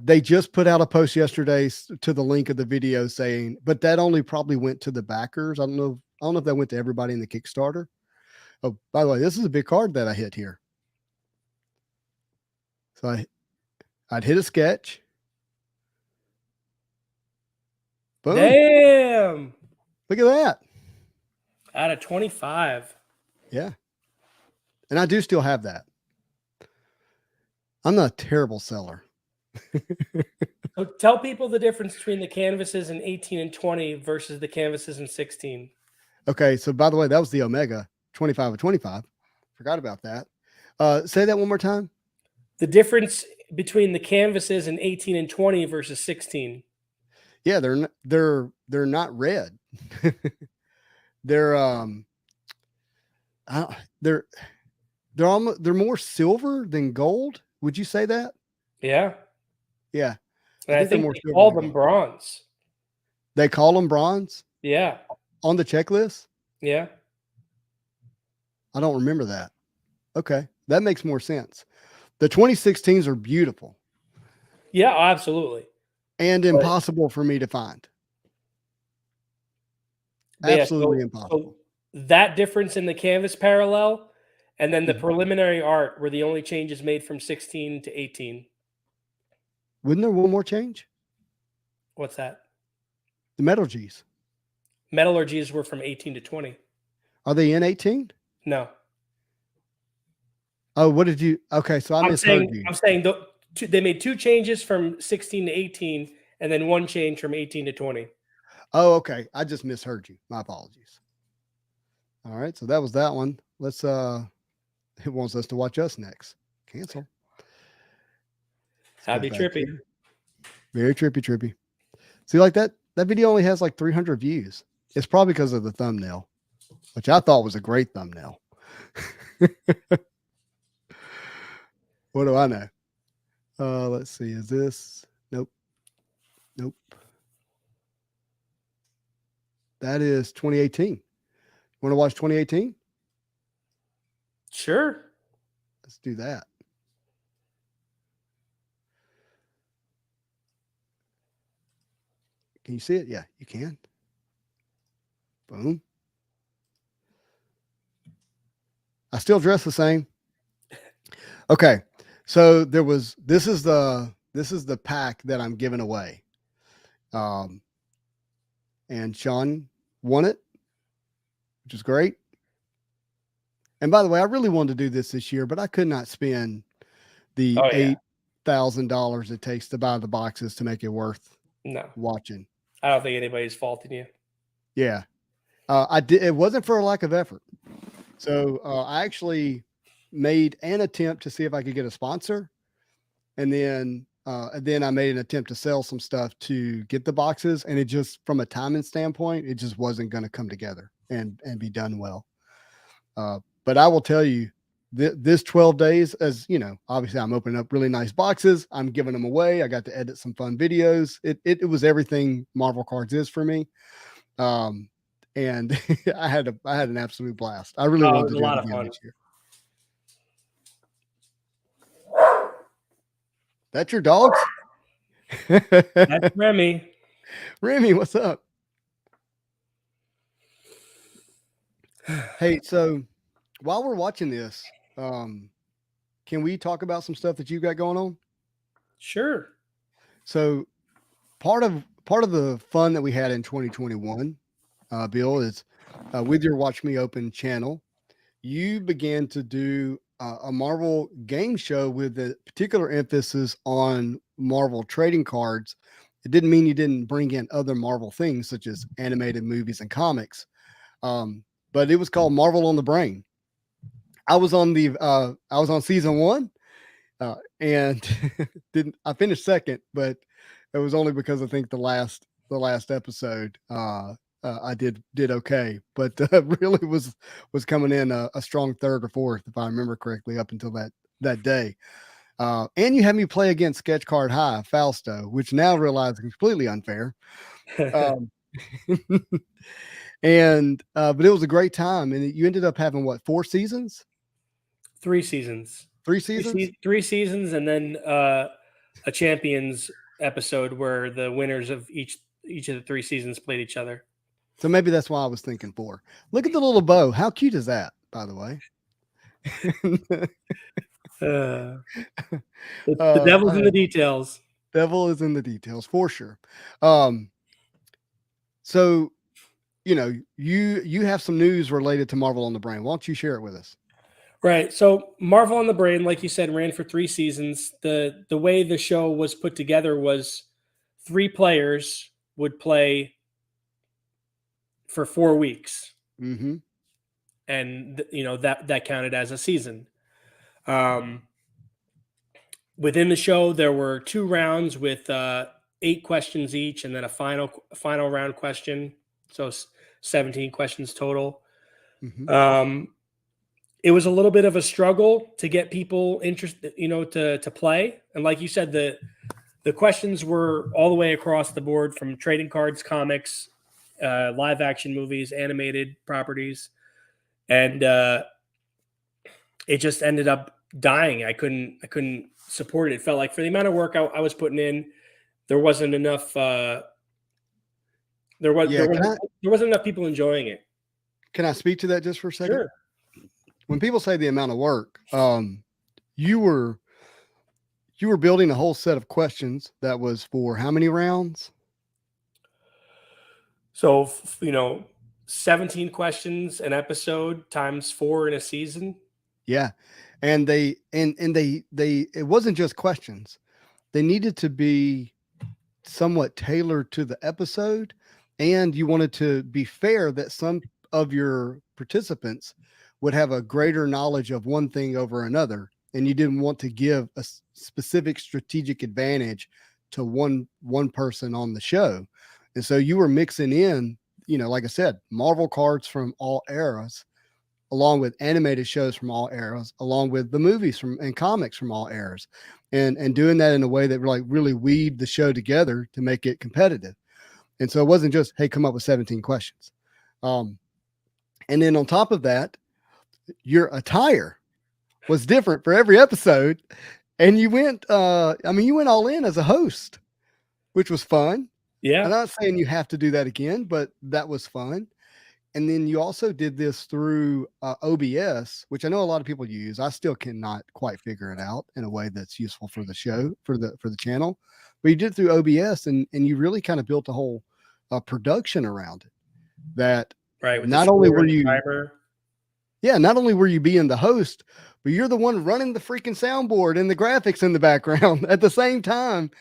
[SPEAKER 1] They just put out a post yesterday to the link of the video saying, but that only probably went to the backers. I don't know if that went to everybody in the Kickstarter. Oh, by the way, this is a big card that I hit here. So I'd hit a sketch.
[SPEAKER 2] Boom. Damn.
[SPEAKER 1] Look at that.
[SPEAKER 2] Out of 25.
[SPEAKER 1] Yeah. And I do still have that. I'm not a terrible seller.
[SPEAKER 2] So tell people the difference between the canvases in 18 and 20 versus the canvases in 16.
[SPEAKER 1] Okay. So by the way, that was the Omega 25 of 25. Forgot about that. Say that one more time.
[SPEAKER 2] The difference between the canvases in 18 and 20 versus 16.
[SPEAKER 1] Yeah, they're not red. They're more silver than gold. Would you say that?
[SPEAKER 2] Yeah.
[SPEAKER 1] Yeah.
[SPEAKER 2] And I think they call them bronze.
[SPEAKER 1] They call them bronze?
[SPEAKER 2] Yeah.
[SPEAKER 1] On the checklist?
[SPEAKER 2] Yeah.
[SPEAKER 1] I don't remember that. Okay. That makes more sense. The 2016s are beautiful.
[SPEAKER 2] Yeah, absolutely.
[SPEAKER 1] And impossible for me to find. Absolutely impossible.
[SPEAKER 2] So that difference in the canvas parallel and then the preliminary art were the only changes made from 16 to 18.
[SPEAKER 1] Wouldn't there one more change?
[SPEAKER 2] What's that?
[SPEAKER 1] The metallurgies.
[SPEAKER 2] Metallurgies were from 18 to 20.
[SPEAKER 1] Are they in 18?
[SPEAKER 2] No.
[SPEAKER 1] Oh, what did you? Okay, so I misheard you.
[SPEAKER 2] I'm saying they made two changes from 16 to 18 and then one change from 18 to 20.
[SPEAKER 1] Oh, okay. I just misheard you. My apologies. All right, so that was that one. Let's it wants us to watch us next. Cancel.
[SPEAKER 2] That'd be trippy.
[SPEAKER 1] Very trippy. See, like that video only has like 300 views. It's probably because of the thumbnail, which I thought was a great thumbnail. What do I know? Let's see. Is this? Nope. That is 2018. Want to watch 2018?
[SPEAKER 2] Sure.
[SPEAKER 1] Let's do that. Can you see it? Yeah, you can. Boom. I still dress the same. Okay. So this is the pack that I'm giving away. And Sean won it, which is great. And by the way, I really wanted to do this year, but I could not spend the
[SPEAKER 2] Oh yeah.
[SPEAKER 1] $8,000 it takes to buy the boxes to make it worth
[SPEAKER 2] No,
[SPEAKER 1] watching.
[SPEAKER 2] I don't think anybody's faulting you.
[SPEAKER 1] Yeah. I did. It wasn't for a lack of effort. So I actually made an attempt to see if I could get a sponsor, and then I made an attempt to sell some stuff to get the boxes, and it just, from a timing standpoint, it just wasn't going to come together and be done well. But I will tell you, this 12 days, as you know, obviously I'm opening up really nice boxes. I'm giving them away. I got to edit some fun videos. It was everything Marvel Cards is for me. And I had an absolute blast. I really
[SPEAKER 2] Oh, it
[SPEAKER 1] wanted
[SPEAKER 2] was
[SPEAKER 1] to
[SPEAKER 2] a
[SPEAKER 1] do
[SPEAKER 2] lot
[SPEAKER 1] it
[SPEAKER 2] of
[SPEAKER 1] again
[SPEAKER 2] fun.
[SPEAKER 1] this year. That's your dogs?
[SPEAKER 2] That's Remy.
[SPEAKER 1] Remy, what's up? Hey, so while we're watching this, can we talk about some stuff that you got going on?
[SPEAKER 2] Sure.
[SPEAKER 1] So part of the fun that we had in 2021, Bill, is with your Watch Me Open channel, you began to do a Marvel game show with a particular emphasis on Marvel trading cards. It didn't mean you didn't bring in other Marvel things such as animated movies and comics, but it was called Marvel on the Brain. I was on season 1, and I finished second, but it was only because I think the last episode I did okay, but really was coming in a strong third or fourth, if I remember correctly, up until that day. And you had me play against Sketch Card High Fausto, which now realize is completely unfair. Um, and but it was a great time, and you ended up having what, 4 seasons?
[SPEAKER 2] 3 seasons.
[SPEAKER 1] 3 seasons?
[SPEAKER 2] 3 seasons, and then a champions episode where the winners of each of the 3 seasons played each other.
[SPEAKER 1] So maybe that's why I was thinking 4. Look at the little bow. How cute is that, by the way?
[SPEAKER 2] The devil's in the details.
[SPEAKER 1] Devil is in the details for sure. So, you know, you have some news related to Marvel on the Brain. Why don't you share it with us?
[SPEAKER 2] Right. So Marvel on the Brain, like you said, ran for 3 seasons. The way the show was put together was 3 players would play for 4 weeks.
[SPEAKER 1] Mm-hmm.
[SPEAKER 2] And that counted as a season. Within the show, there were 2 rounds with 8 questions each, and then a final round question. So 17 questions total.
[SPEAKER 1] Mm-hmm.
[SPEAKER 2] It was a little bit of a struggle to get people interested, to play. And like you said, the questions were all the way across the board, from trading cards, comics, live action movies, animated properties. And it just ended up dying. I couldn't support it. It felt like, for the amount of work I was putting in, there wasn't enough. There wasn't enough people enjoying it.
[SPEAKER 1] Can I speak to that just for a second?
[SPEAKER 2] Sure.
[SPEAKER 1] When people say the amount of work, you were building a whole set of questions that was for how many rounds?
[SPEAKER 2] So 17 questions an episode times 4 in a season.
[SPEAKER 1] Yeah. And they it wasn't just questions. They needed to be somewhat tailored to the episode, and you wanted to be fair that some of your participants would have a greater knowledge of one thing over another, and you didn't want to give a specific strategic advantage to one person on the show. And so you were mixing in, like I said, Marvel cards from all eras, along with animated shows from all eras, along with the movies and comics from all eras, and doing that in a way that really weaved the show together to make it competitive. And so it wasn't just, hey, come up with 17 questions. And then on top of that, your attire was different for every episode. And you went all in as a host, which was fun.
[SPEAKER 2] Yeah.
[SPEAKER 1] I'm not saying you have to do that again, but that was fun. And then you also did this through OBS, which I know a lot of people use. I still cannot quite figure it out in a way that's useful for the show, for the channel. But you did it through OBS, and you really kind of built a whole production around it. That
[SPEAKER 2] right.
[SPEAKER 1] Not only were you,
[SPEAKER 2] timer.
[SPEAKER 1] Yeah, not only were you being the host, but you're the one running the freaking soundboard and the graphics in the background at the same time.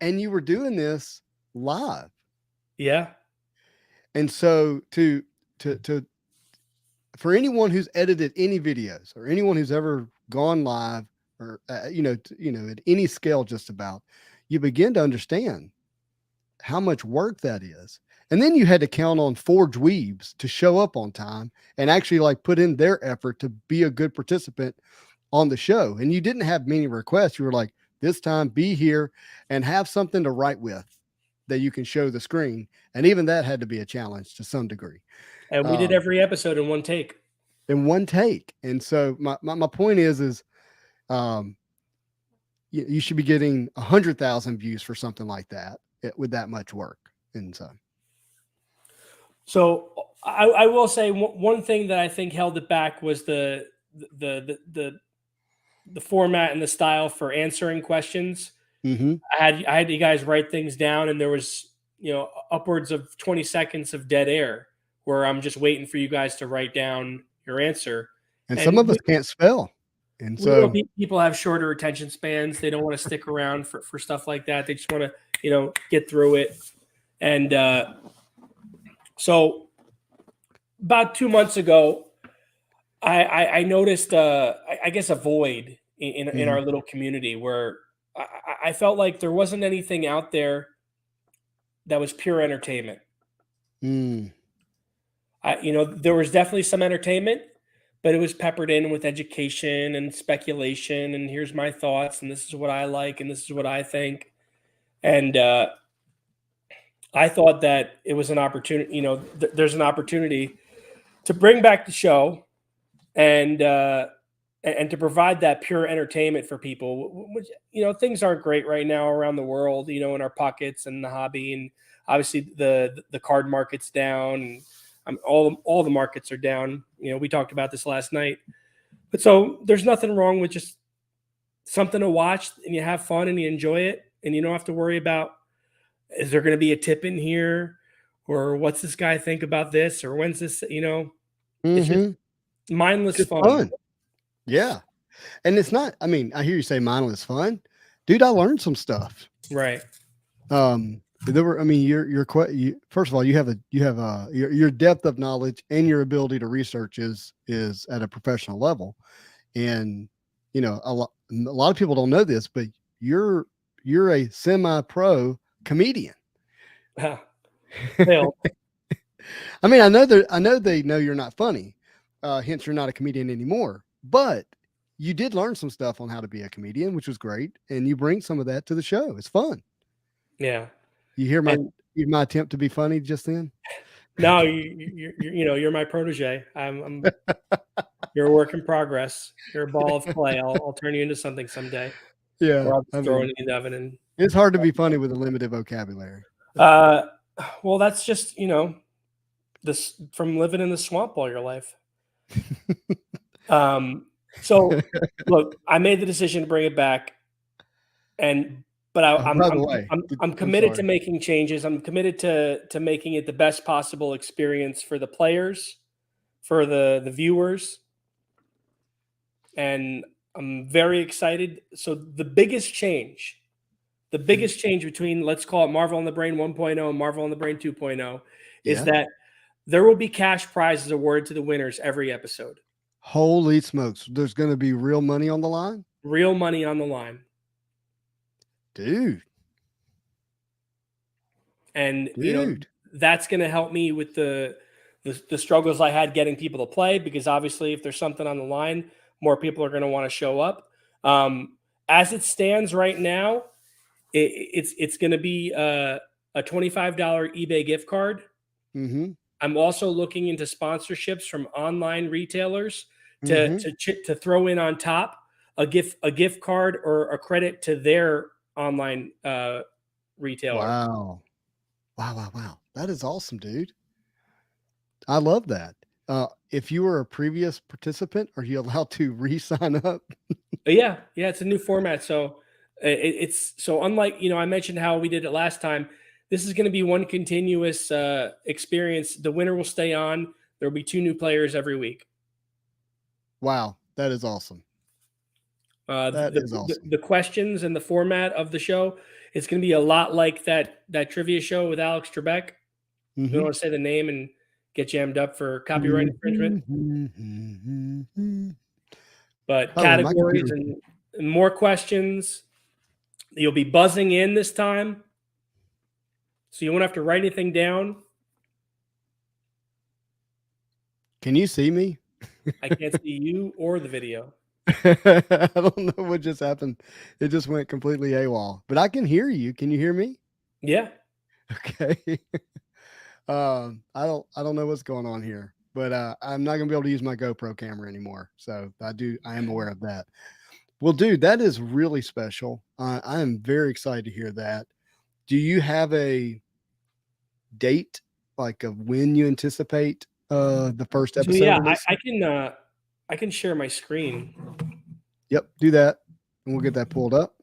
[SPEAKER 1] And you were doing this live.
[SPEAKER 2] Yeah.
[SPEAKER 1] And so to for anyone who's edited any videos or anyone who's ever gone live or at any scale just about, you begin to understand how much work that is. And then you had to count on Forge Weebs to show up on time and actually like put in their effort to be a good participant on the show. And you didn't have many requests. You were like, this time be here and have something to write with that you can show the screen. And even that had to be a challenge to some degree.
[SPEAKER 2] And we did every episode in one take.
[SPEAKER 1] In one take. And so my point is you should be getting 100,000 views for something like that with that much work. And
[SPEAKER 2] so I will say one thing that I think held it back was the format and the style for answering questions.
[SPEAKER 1] mm-hmm.
[SPEAKER 2] I had you guys write things down, and there was upwards of 20 seconds of dead air where I'm just waiting for you guys to write down your answer.
[SPEAKER 1] And some of us can't spell. And so
[SPEAKER 2] people have shorter attention spans. They don't want to stick around for stuff like that. They just want to, get through it. And so about 2 months ago, I noticed, I guess, a void in our little community where I felt like there wasn't anything out there that was pure entertainment. There was definitely some entertainment, but it was peppered in with education and speculation. And here's my thoughts, and this is what I like, and this is what I think. And I thought that it was an opportunity. There's an opportunity to bring back the show and to provide that pure entertainment for people. Which, things aren't great right now around the world. In our pockets and the hobby, and obviously the card market's down, and all the markets are down. We talked about this last night, but so there's nothing wrong with just something to watch, and you have fun and you enjoy it, and you don't have to worry about, is there going to be a tip in here, or what's this guy think about this, or when's this? It's just mindless fun.
[SPEAKER 1] Yeah. And it's not, I mean, I hear you say mindless fun. Dude, I learned some stuff.
[SPEAKER 2] Right.
[SPEAKER 1] There were, I mean, first of all, you have your depth of knowledge and your ability to research is at a professional level. And, a lot of people don't know this, but you're a semi-pro comedian.
[SPEAKER 2] Well,
[SPEAKER 1] I mean, I know they know you're not funny. Hence you're not a comedian anymore, but you did learn some stuff on how to be a comedian, which was great. And you bring some of that to the show. It's fun.
[SPEAKER 2] Yeah.
[SPEAKER 1] You hear my attempt to be funny just then?
[SPEAKER 2] No, you're my protege. I'm you're a work in progress. You're a ball of clay. I'll turn you into something someday.
[SPEAKER 1] Yeah.
[SPEAKER 2] Or I'll just throw it in the oven. And
[SPEAKER 1] it's hard to be funny with a limited vocabulary.
[SPEAKER 2] Well, that's just, this from living in the swamp all your life. So look, I made the decision to bring it back, but I'm committed to making changes. I'm committed to making it the best possible experience for the players, for the viewers, and I'm very excited. So the biggest change between, let's call it Marvel on the Brain 1.0 and Marvel on the Brain 2.0 is that there will be cash prizes awarded to the winners every episode.
[SPEAKER 1] Holy smokes. There's going to be real money on the line?
[SPEAKER 2] Real money on the line.
[SPEAKER 1] Dude.
[SPEAKER 2] And, that's going to help me with the struggles I had getting people to play, because obviously if there's something on the line, more people are going to want to show up. As it stands right now, it's going to be a $25 eBay gift card.
[SPEAKER 1] Mm-hmm.
[SPEAKER 2] I'm also looking into sponsorships from online retailers to throw in on top a gift card or a credit to their online retailer.
[SPEAKER 1] Wow. That is awesome, dude. I love that. If you were a previous participant, are you allowed to re-sign up?
[SPEAKER 2] Yeah, it's a new format. So it's so unlike, I mentioned how we did it last time. This is going to be one continuous experience. The winner will stay on. There will be 2 new players every week.
[SPEAKER 1] Wow, that is awesome. That is awesome.
[SPEAKER 2] The questions and the format of the show, it's going to be a lot like that trivia show with Alex Trebek. You don't want to say the name and get jammed up for copyright infringement. But
[SPEAKER 1] Oh, my
[SPEAKER 2] categories
[SPEAKER 1] computer.
[SPEAKER 2] and more questions. You'll be buzzing in this time, so you won't have to write anything down.
[SPEAKER 1] Can you see me?
[SPEAKER 2] I can't see you or the video.
[SPEAKER 1] I don't know what just happened. It just went completely AWOL. But I can hear you. Can you hear me?
[SPEAKER 2] Yeah.
[SPEAKER 1] Okay. I don't know what's going on here, but I'm not gonna be able to use my GoPro camera anymore. So I am aware of that. Well, dude, that is really special. I am very excited to hear that. Do you have a date, like of when you anticipate the first
[SPEAKER 2] So
[SPEAKER 1] episode
[SPEAKER 2] yeah,
[SPEAKER 1] release?
[SPEAKER 2] I can share my screen.
[SPEAKER 1] Yep, do that, and we'll get that pulled up.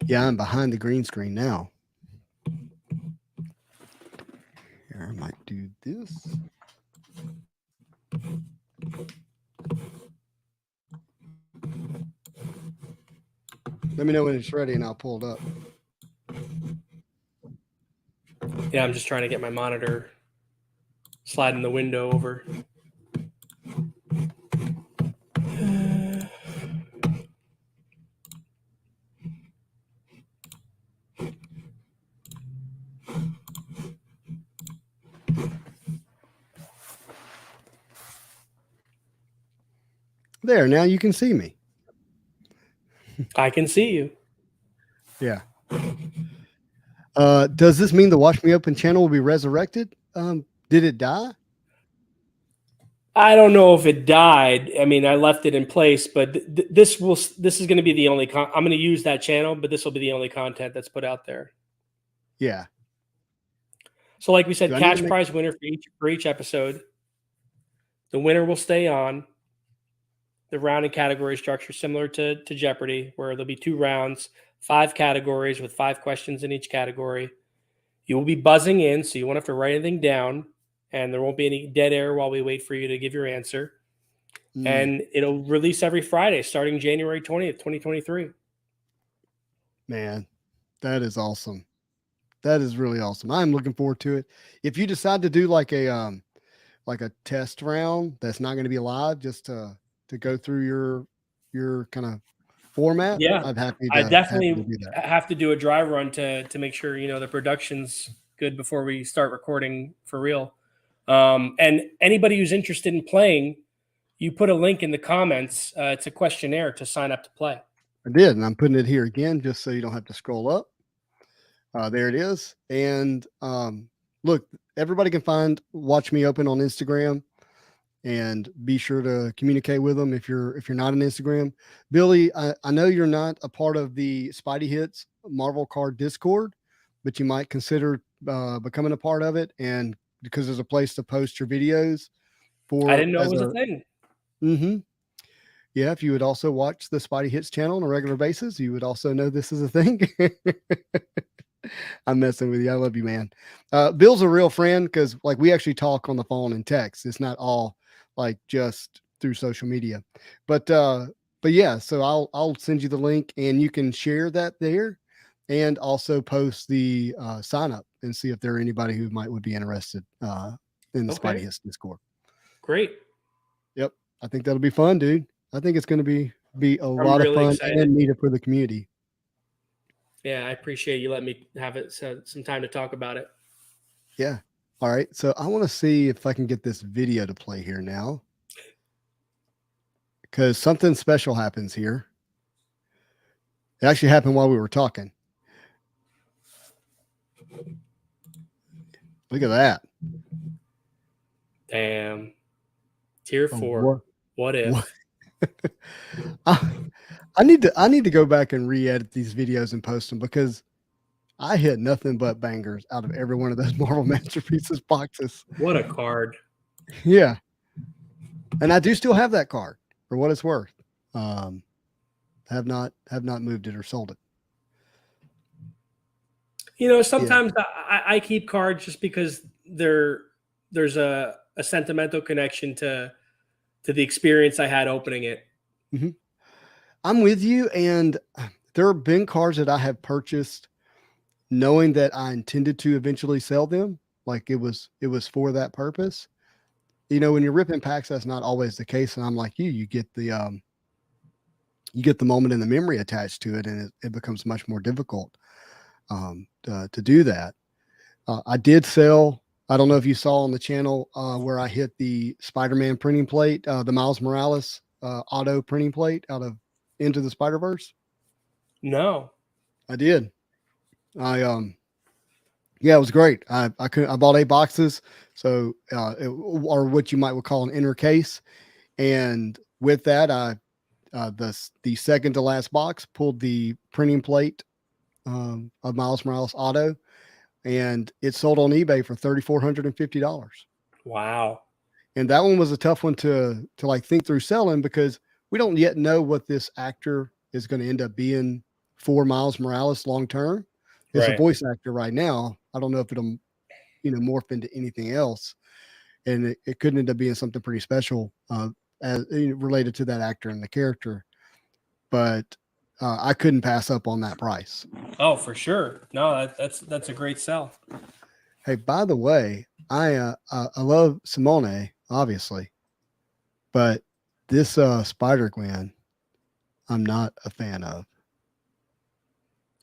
[SPEAKER 1] Yeah, I'm behind the green screen now. Here, I might do this. Let me know when it's ready, and I'll pull it up.
[SPEAKER 2] Yeah, I'm just trying to get my monitor sliding the window over.
[SPEAKER 1] There, now you can see me.
[SPEAKER 2] I can see you.
[SPEAKER 1] Yeah. Does this mean the Watch Me Open channel will be resurrected? Did it die?
[SPEAKER 2] I don't know if it died. I mean, I left it in place, but this is going to be the only I'm going to use that channel, but this will be the only content that's put out there.
[SPEAKER 1] Yeah.
[SPEAKER 2] So like we said,
[SPEAKER 1] Do I need
[SPEAKER 2] cash
[SPEAKER 1] to make-
[SPEAKER 2] prize winner for each episode. The winner will stay on. The round and category structure similar to Jeopardy, where there'll be 2 rounds, 5 categories with 5 questions in each category. You will be buzzing in, so you won't have to write anything down, and there won't be any dead air while we wait for you to give your answer. And it'll release every Friday starting January 20th, 2023.
[SPEAKER 1] Man, that is awesome. That is really awesome. I'm looking forward to it. If you decide to do like a test round that's not going to be live, just to go through your kind of format,
[SPEAKER 2] Yeah,
[SPEAKER 1] I'm happy
[SPEAKER 2] I
[SPEAKER 1] to
[SPEAKER 2] definitely
[SPEAKER 1] do that.
[SPEAKER 2] have to do a dry run to make sure the production's good before we start recording for real. And anybody who's interested in playing, you put a link in the comments. It's a questionnaire to sign up to play.
[SPEAKER 1] I did, and I'm putting it here again just so you don't have to scroll up. There it is. And look, everybody can find Watch Me Open on Instagram, and be sure to communicate with them if you're not on Instagram. Billy, I know you're not a part of the Spidey Hits Marvel Card Discord, but you might consider becoming a part of it, and because there's a place to post your videos for.
[SPEAKER 2] I didn't know it was a thing.
[SPEAKER 1] Mm-hmm. Yeah, if you would also watch the Spidey Hits channel on a regular basis, you would also know this is a thing. I'm messing with you. I love you, man. Bill's a real friend because like we actually talk on the phone and text. It's not all like just through social media. But yeah, so I'll send you the link and you can share that there and also post the sign up and see if there are anybody who would be interested in the Spidey Hits Discord.
[SPEAKER 2] Great.
[SPEAKER 1] Yep. I think that'll be fun, dude. I think it's going to be a lot of fun
[SPEAKER 2] excited.
[SPEAKER 1] and needed for the community.
[SPEAKER 2] Yeah, I appreciate you letting me have some time to talk about it.
[SPEAKER 1] Yeah. All right. So I want to see if I can get this video to play here now, because something special happens here. It actually happened while we were talking. Look at that.
[SPEAKER 2] Damn. Tier 4. What if?
[SPEAKER 1] What? I need to go back and re-edit these videos and post them, because I hit nothing but bangers out of every one of those Marvel Masterpieces boxes.
[SPEAKER 2] What a card.
[SPEAKER 1] Yeah. And I do still have that card for what it's worth. Have not moved it or sold it.
[SPEAKER 2] Sometimes I keep cards just because there's a sentimental connection to to the experience I had opening it.
[SPEAKER 1] Mm-hmm. I'm with you, and there have been cards that I have purchased knowing that I intended to eventually sell them, like it was for that purpose. You know, when you're ripping packs, that's not always the case. And I'm like you get the moment and the memory attached to it, and it becomes much more difficult to do that. I did sell. I don't know if you saw on the channel where I hit the Spider-Man printing plate, the Miles Morales auto printing plate out of Into the Spider-Verse.
[SPEAKER 2] No,
[SPEAKER 1] I did. Yeah, it was great. I bought 8 boxes, so or what you might call an inner case, and with that, the second to last box pulled the printing plate of Miles Morales Auto, and it sold on eBay for $3,450.
[SPEAKER 2] wow.
[SPEAKER 1] And that one was a tough one to like think through selling, because we don't yet know what this actor is going to end up being for Miles Morales long term. It's a
[SPEAKER 2] Right.
[SPEAKER 1] voice actor right now. I don't know if it'll morph into anything else, and it could end up being something pretty special as related to that actor and the character. But I couldn't pass up on that price.
[SPEAKER 2] Oh, for sure. No, that's a great sell.
[SPEAKER 1] Hey, by the way, I love Simone, obviously, but this Spider Gwen, I'm not a fan of.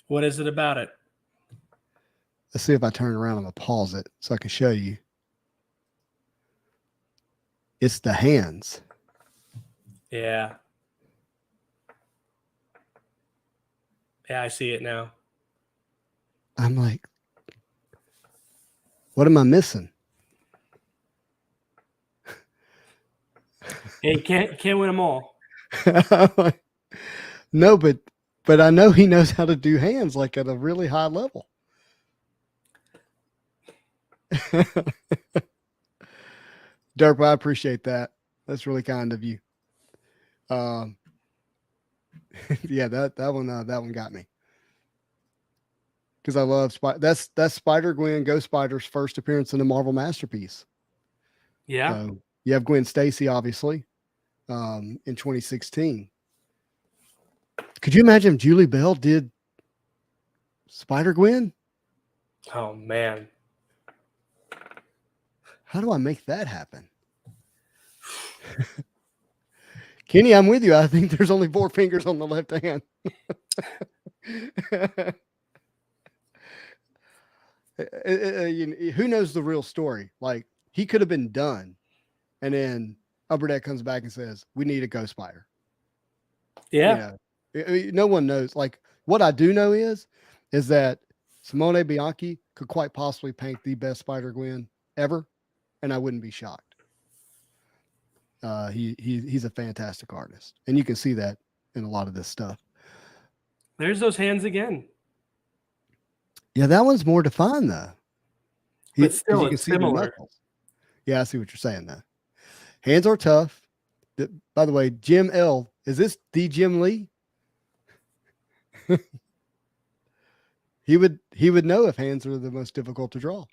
[SPEAKER 2] What is it about it?
[SPEAKER 1] Let's see if I turn around. I'm gonna pause it so I can show you. It's the hands.
[SPEAKER 2] Yeah. Yeah, I see it now.
[SPEAKER 1] I'm like, what am I missing?
[SPEAKER 2] Hey, can't win them all.
[SPEAKER 1] No, but I know he knows how to do hands like at a really high level. Derp, I appreciate that. That's really kind of you. Yeah, that one got me, because I love that's Spider Gwen Ghost Spider's first appearance in the Marvel Masterpiece.
[SPEAKER 2] Yeah.
[SPEAKER 1] So you have Gwen Stacy, obviously, in 2016. Could you imagine if Julie Bell did Spider Gwen?
[SPEAKER 2] Oh man.
[SPEAKER 1] How do I make that happen? Kenny, I'm with you. I think there's only 4 fingers on the left hand. Who knows the real story? Like, he could have been done, and then Burdett comes back and says, "We need a Ghost Spider."
[SPEAKER 2] Yeah.
[SPEAKER 1] No one knows. Like, what I do know is that Simone Bianchi could quite possibly paint the best Spider Gwen ever, and I wouldn't be shocked. He's a fantastic artist, and you can see that in a lot of this stuff.
[SPEAKER 2] There's those hands again.
[SPEAKER 1] Yeah, that one's more defined though.
[SPEAKER 2] But still,
[SPEAKER 1] you can
[SPEAKER 2] it's
[SPEAKER 1] see the
[SPEAKER 2] similar.
[SPEAKER 1] knuckles. Yeah, I see what you're saying though. Hands are tough. By the way, Jim L. Is this the Jim Lee? He would know if hands are the most difficult to draw.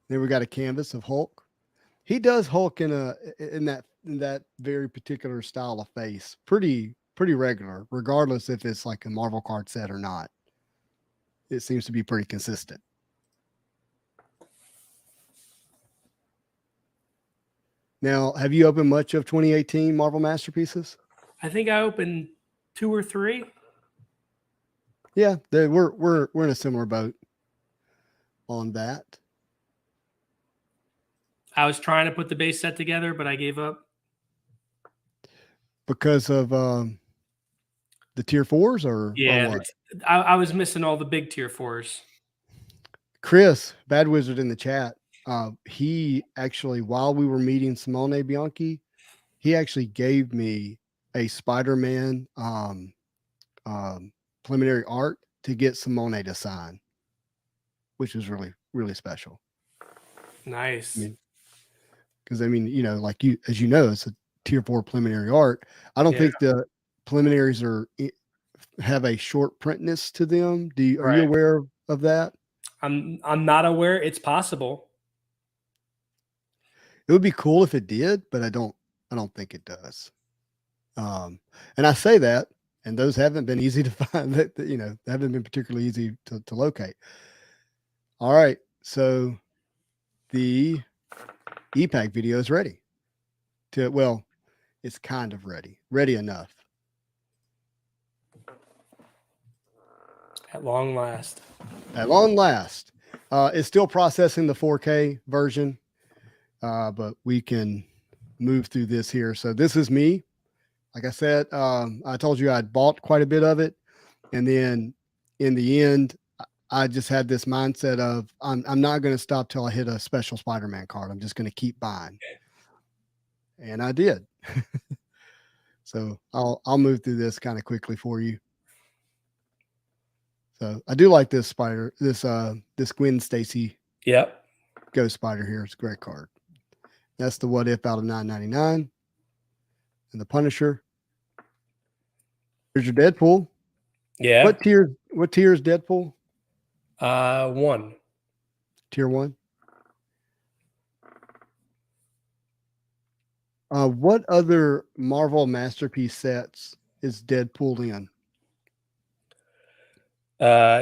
[SPEAKER 1] Then we got a canvas of Hulk. He does Hulk in that very particular style of face. Pretty regular, regardless if it's like a Marvel card set or not. It seems to be pretty consistent. Now, have you opened much of 2018 Marvel Masterpieces?
[SPEAKER 2] I think I opened 2 or 3.
[SPEAKER 1] Yeah, we're in a similar boat on that.
[SPEAKER 2] I was trying to put the base set together, but I gave up
[SPEAKER 1] because of the tier 4s, or what?
[SPEAKER 2] I was missing all the big tier 4s.
[SPEAKER 1] Chris, Bad Wizard in the chat, he actually, while we were meeting Simone Bianchi, he actually gave me a Spider-Man preliminary art to get Simone to sign, which was really, really special.
[SPEAKER 2] Nice.
[SPEAKER 1] Because like as you know, it's a tier 4 preliminary art. I don't think the preliminaries have a short printness to them. Are you aware of that?
[SPEAKER 2] I'm not aware. It's possible.
[SPEAKER 1] It would be cool if it did, but I don't think it does. And I say that, and those haven't been easy to find. That they haven't been particularly easy to locate. All right, so the ePack video is ready. Well, it's kind of ready enough.
[SPEAKER 2] At long last.
[SPEAKER 1] At long last, it's still processing the 4K version, but we can move through this here. So this is me. Like I said, I told you I'd bought quite a bit of it, and then in the end, I just had this mindset of I'm not going to stop till I hit a special Spider-Man card. I'm just going to keep buying, and I did. So I'll move through this kind of quickly for you. So I do like this this Gwen Stacy.
[SPEAKER 2] Yep.
[SPEAKER 1] Ghost Spider here. It's a great card. That's the What If out of $9.99. And the Punisher. Here's your Deadpool.
[SPEAKER 2] Yeah.
[SPEAKER 1] What tier is Deadpool?
[SPEAKER 2] 1.
[SPEAKER 1] Tier 1. What other Marvel Masterpiece sets is Deadpool in?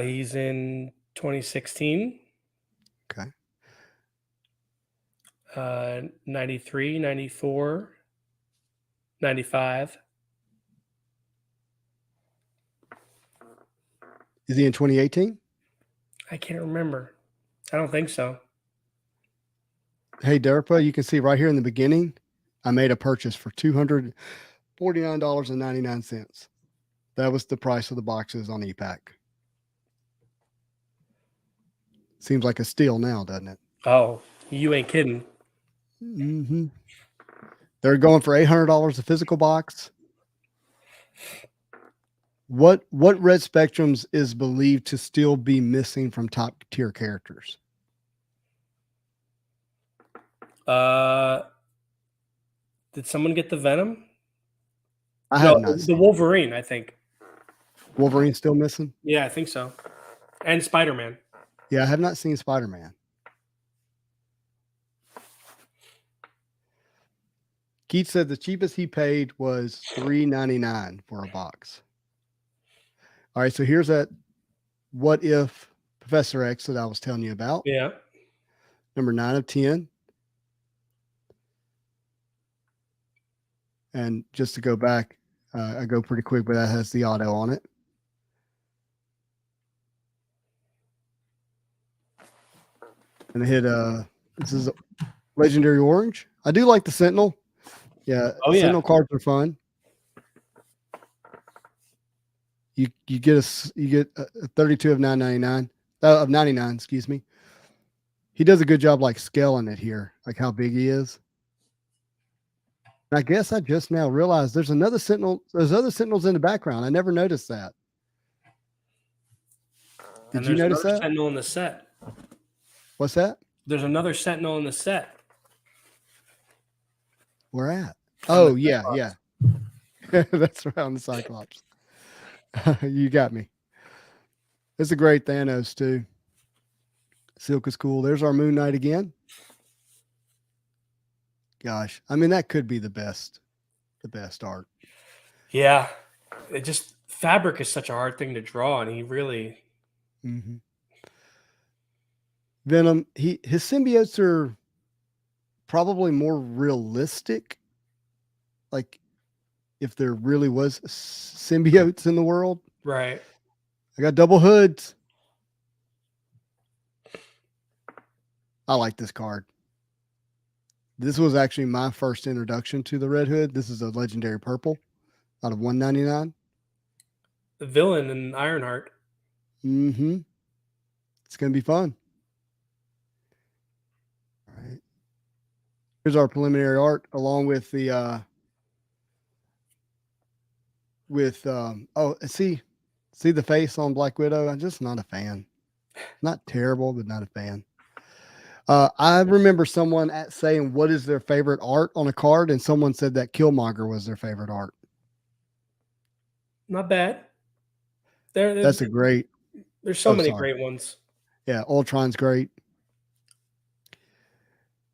[SPEAKER 2] He's in 2016.
[SPEAKER 1] Okay.
[SPEAKER 2] 93, 94, 95.
[SPEAKER 1] Is he in 2018?
[SPEAKER 2] I can't remember. I don't think so.
[SPEAKER 1] Hey, Derpa, you can see right here in the beginning, I made a purchase for $249.99. That was the price of the boxes on ePack. Seems like a steal now, doesn't it?
[SPEAKER 2] Oh, you ain't kidding.
[SPEAKER 1] Mm-hmm. They're going for $800 a physical box. What Red Spectrums is believed to still be missing from top tier characters?
[SPEAKER 2] Did someone get the Venom?
[SPEAKER 1] I have not
[SPEAKER 2] the
[SPEAKER 1] seen
[SPEAKER 2] Wolverine, I think.
[SPEAKER 1] Wolverine's still missing?
[SPEAKER 2] Yeah, I think so. And Spider-Man.
[SPEAKER 1] Yeah, I have not seen Spider-Man. Keith said the cheapest he paid was $3.99 for a box. All right, so here's that What If Professor X that I was telling you about.
[SPEAKER 2] Yeah.
[SPEAKER 1] Number 9 of 10. And just to go back, I go pretty quick, but that has the auto on it. And I hit this is a Legendary Orange. I do like the Sentinel. Yeah, Sentinel cards are fun. You get a 32 of 999 of 99, excuse me. He does a good job like scaling it here, like how big he is. And I guess I just now realized there's another Sentinel. There's other Sentinels in the background. I never noticed that. Did you notice that?
[SPEAKER 2] Sentinel in the set.
[SPEAKER 1] What's that?
[SPEAKER 2] There's another Sentinel in the set.
[SPEAKER 1] Where at? Oh, yeah. That's around the Cyclops. You got me. It's a great Thanos, too. Silk is cool. There's our Moon Knight again. Gosh, I mean, that could be the best art.
[SPEAKER 2] Yeah. Fabric is such a hard thing to draw, and he really...
[SPEAKER 1] Mm-hmm. Venom, his symbiotes are probably more realistic. Like if there really was symbiotes in the world.
[SPEAKER 2] Right.
[SPEAKER 1] I got double hoods. I like this card. This was actually my first introduction to the Red Hood. This is a legendary purple out of $199.
[SPEAKER 2] The villain in Ironheart.
[SPEAKER 1] Mm-hmm. It's going to be fun. All right. Here's our preliminary art along with the see the face on Black Widow. I'm just not a fan. Not terrible, but not a fan. I remember someone saying what is their favorite art on a card, and someone said that Killmonger was their favorite art.
[SPEAKER 2] Not bad.
[SPEAKER 1] That's a great.
[SPEAKER 2] There's so many great ones.
[SPEAKER 1] Yeah, Ultron's great.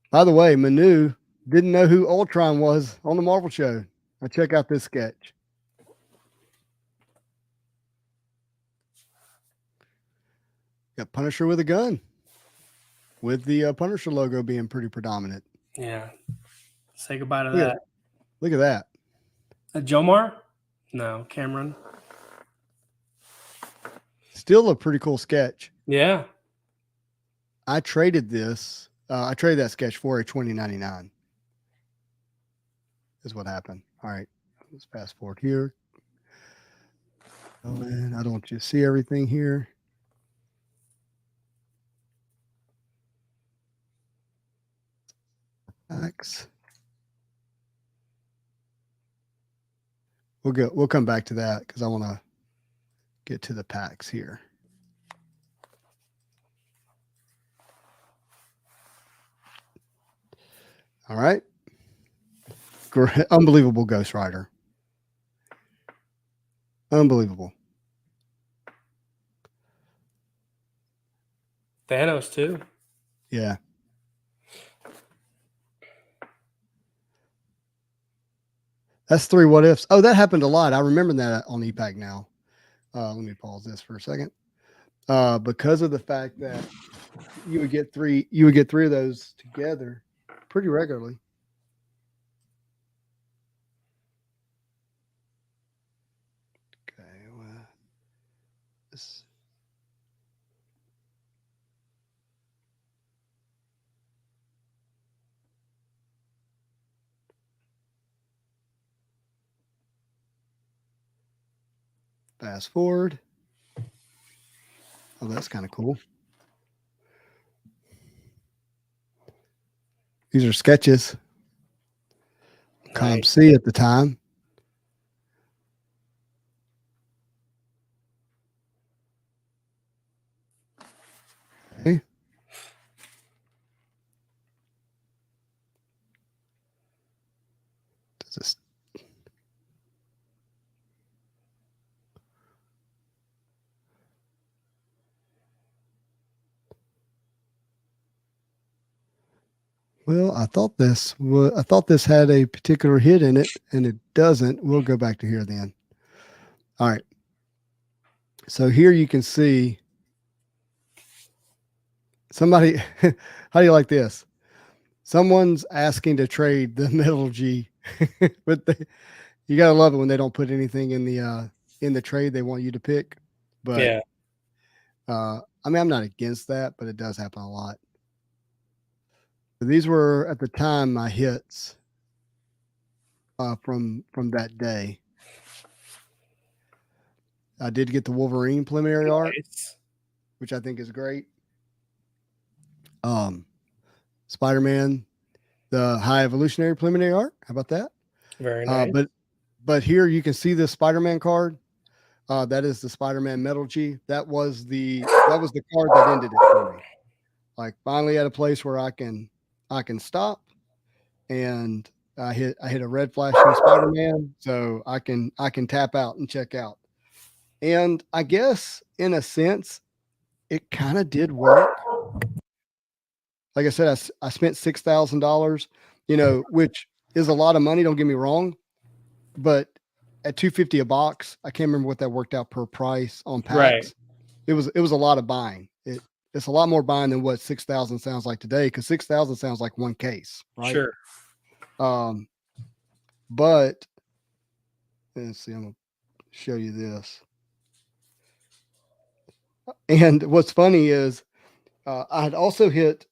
[SPEAKER 1] By the way, Manu, Didn't know who Ultron was on the Marvel show. Now check out this sketch. Got Punisher with a gun, with the Punisher logo being pretty predominant.
[SPEAKER 2] Yeah. Say goodbye to
[SPEAKER 1] Look
[SPEAKER 2] that.
[SPEAKER 1] at, look at that.
[SPEAKER 2] Jomar? No, Cameron.
[SPEAKER 1] Still a pretty cool sketch.
[SPEAKER 2] Yeah.
[SPEAKER 1] I traded this. I traded that sketch for a 2099. Is what happened. All right, let's fast forward here. Oh man, I don't want you to see everything here. Packs. We'll come back to that because I want to get to the packs here. All right. Great. Unbelievable Ghost Rider. Unbelievable.
[SPEAKER 2] Thanos too.
[SPEAKER 1] Yeah. That's 3 what ifs. Oh, that happened a lot. I remember that on ePack now. Let me pause this for a second. Because of the fact that you would get three of those together pretty regularly. Okay, well, this. Fast forward. Oh, that's kind of cool. These are sketches. Comp C at the time. Okay. Does this? Well, I thought this had a particular hit in it, and it doesn't. We'll go back to here then. All right. So here you can see somebody. How do you like this? Someone's asking to trade the Metal G, but you gotta love it when they don't put anything in the trade they want you to pick. But
[SPEAKER 2] Yeah.
[SPEAKER 1] I mean, I'm not against that, but it does happen a lot. These were at the time my hits from that day. I did get the Wolverine preliminary art, which I think is great. Spider-Man, the High Evolutionary preliminary art. How about that?
[SPEAKER 2] Very nice.
[SPEAKER 1] But here you can see the Spider-Man card. That is the Spider-Man Metal G. That was the card that ended it for me. Like finally at a place where I can stop, and I hit a red flash from Spider-Man, so I can tap out and check out. And I guess in a sense, it kind of did work. Like I said, I spent $6,000, which is a lot of money. Don't get me wrong, but at $250 a box, I can't remember what that worked out per price on packs.
[SPEAKER 2] Right.
[SPEAKER 1] It was a lot of buying. It's a lot more buying than what 6,000 sounds like today, because 6,000 sounds like one case, right?
[SPEAKER 2] Sure.
[SPEAKER 1] But let's see, I'm gonna show you this. And what's funny is I had also hit,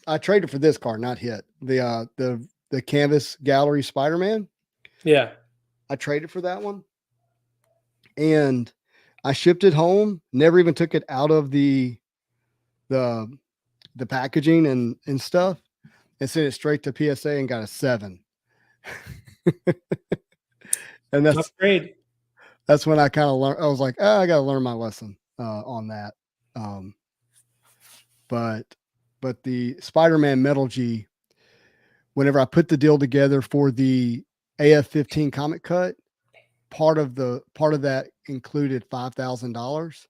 [SPEAKER 1] I traded for this card, not hit the Canvas Gallery Spider-Man.
[SPEAKER 2] Yeah.
[SPEAKER 1] I traded for that one, and I shipped it home. Never even took it out of the packaging and stuff, and sent it straight to PSA and got a 7. And that's
[SPEAKER 2] great.
[SPEAKER 1] That's when I kind of learned. I was like, I got to learn my lesson on that. But the Spider-Man Metal G, whenever I put the deal together for the AF-15 comic cut, part of that included $5,000,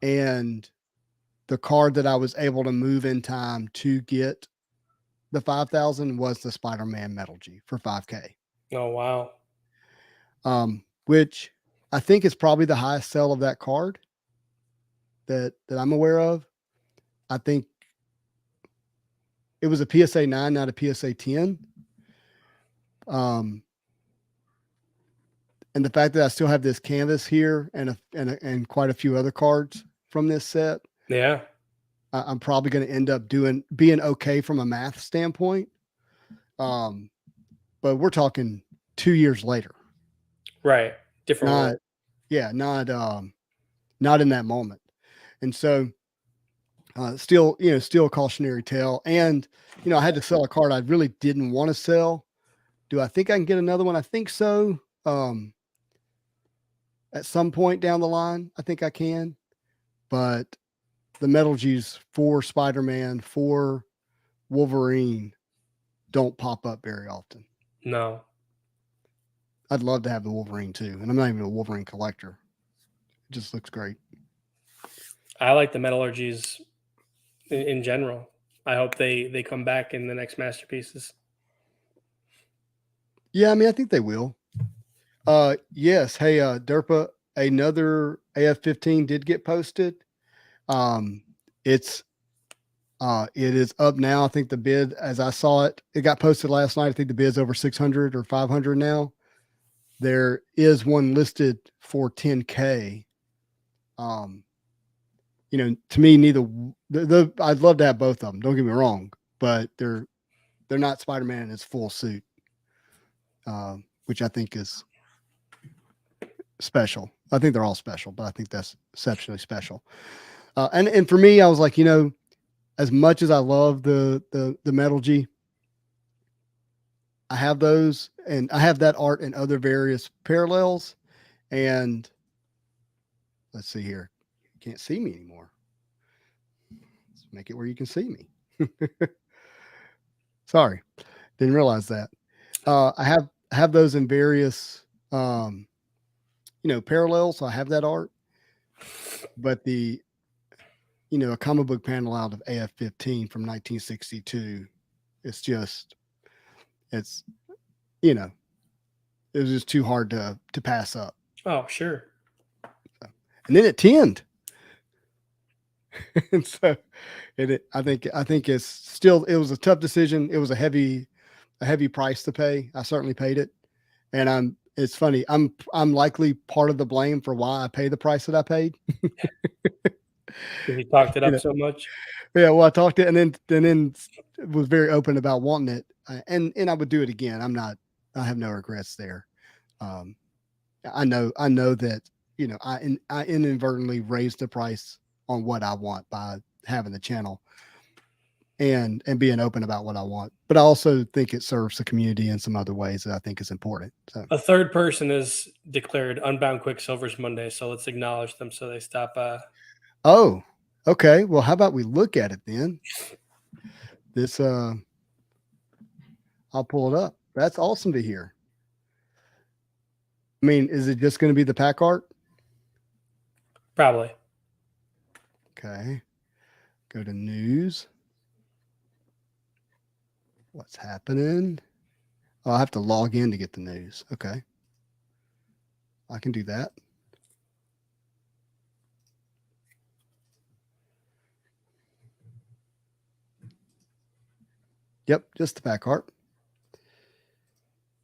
[SPEAKER 1] and the card that I was able to move in time to get the 5,000 was the Spider-Man Metal G for 5K.
[SPEAKER 2] Oh, wow.
[SPEAKER 1] Which I think is probably the highest sell of that card that I'm aware of. I think it was a PSA 9, not a PSA 10. And the fact that I still have this canvas here and quite a few other cards from this set.
[SPEAKER 2] Yeah.
[SPEAKER 1] I'm probably going to end up being okay from a math standpoint. But we're talking 2 years later.
[SPEAKER 2] Right. Different
[SPEAKER 1] Not,
[SPEAKER 2] world.
[SPEAKER 1] yeah, not in that moment. And so, still a cautionary tale. And, I had to sell a card I really didn't want to sell. Do I think I can get another one? I think so. At some point down the line, I think I can. But the Metal G's for Spider-Man, for Wolverine don't pop up very often.
[SPEAKER 2] No.
[SPEAKER 1] I'd love to have the Wolverine too. And I'm not even a Wolverine collector. It just looks great.
[SPEAKER 2] I like the metallurgies in general. I hope they come back in the next masterpieces.
[SPEAKER 1] Yeah, I mean, I think they will. Yes. Hey, Derpa, another AF-15 did get posted. It is up now. I think the bid, as I saw it got posted last night. I think the bid's over 600 or 500 now. There is one listed for 10K. To me, neither I'd love to have both of them. Don't get me wrong, but they're not Spider-Man in his full suit, which I think is special. I think they're all special, but I think that's exceptionally special. And for me, I was like, as much as I love the Metal G, I have those, and I have that art in other various parallels. And let's see here. You can't see me anymore. Let's make it where you can see me. Sorry. Didn't realize that. I have those in various, parallels. So I have that art, but a comic book panel out of AF-15 from 1962. It's just, it was just too hard to pass up.
[SPEAKER 2] Oh, sure.
[SPEAKER 1] And then it tinned. And so I think it's still, it was a tough decision. It was a heavy price to pay. I certainly paid it. And it's funny. I'm likely part of the blame for why I pay the price that I paid.
[SPEAKER 2] He talked it up so much.
[SPEAKER 1] Yeah. Well, I talked it and then was very open about wanting it. And I would do it again. I have no regrets there. I know that, I inadvertently raised the price on what I want by having the channel and being open about what I want. But I also think it serves the community in some other ways that I think is important. So
[SPEAKER 2] a third person has declared Unbound Quicksilver's Monday, so let's acknowledge them so they stop.
[SPEAKER 1] Oh, okay. Well, how about we look at it then? This I'll pull it up. That's awesome to hear. I mean, is it just going to be the pack art?
[SPEAKER 2] Probably.
[SPEAKER 1] Okay. Go to news. What's happening? Oh, I have to log in to get the news. Okay. I can do that. Yep, just the pack art.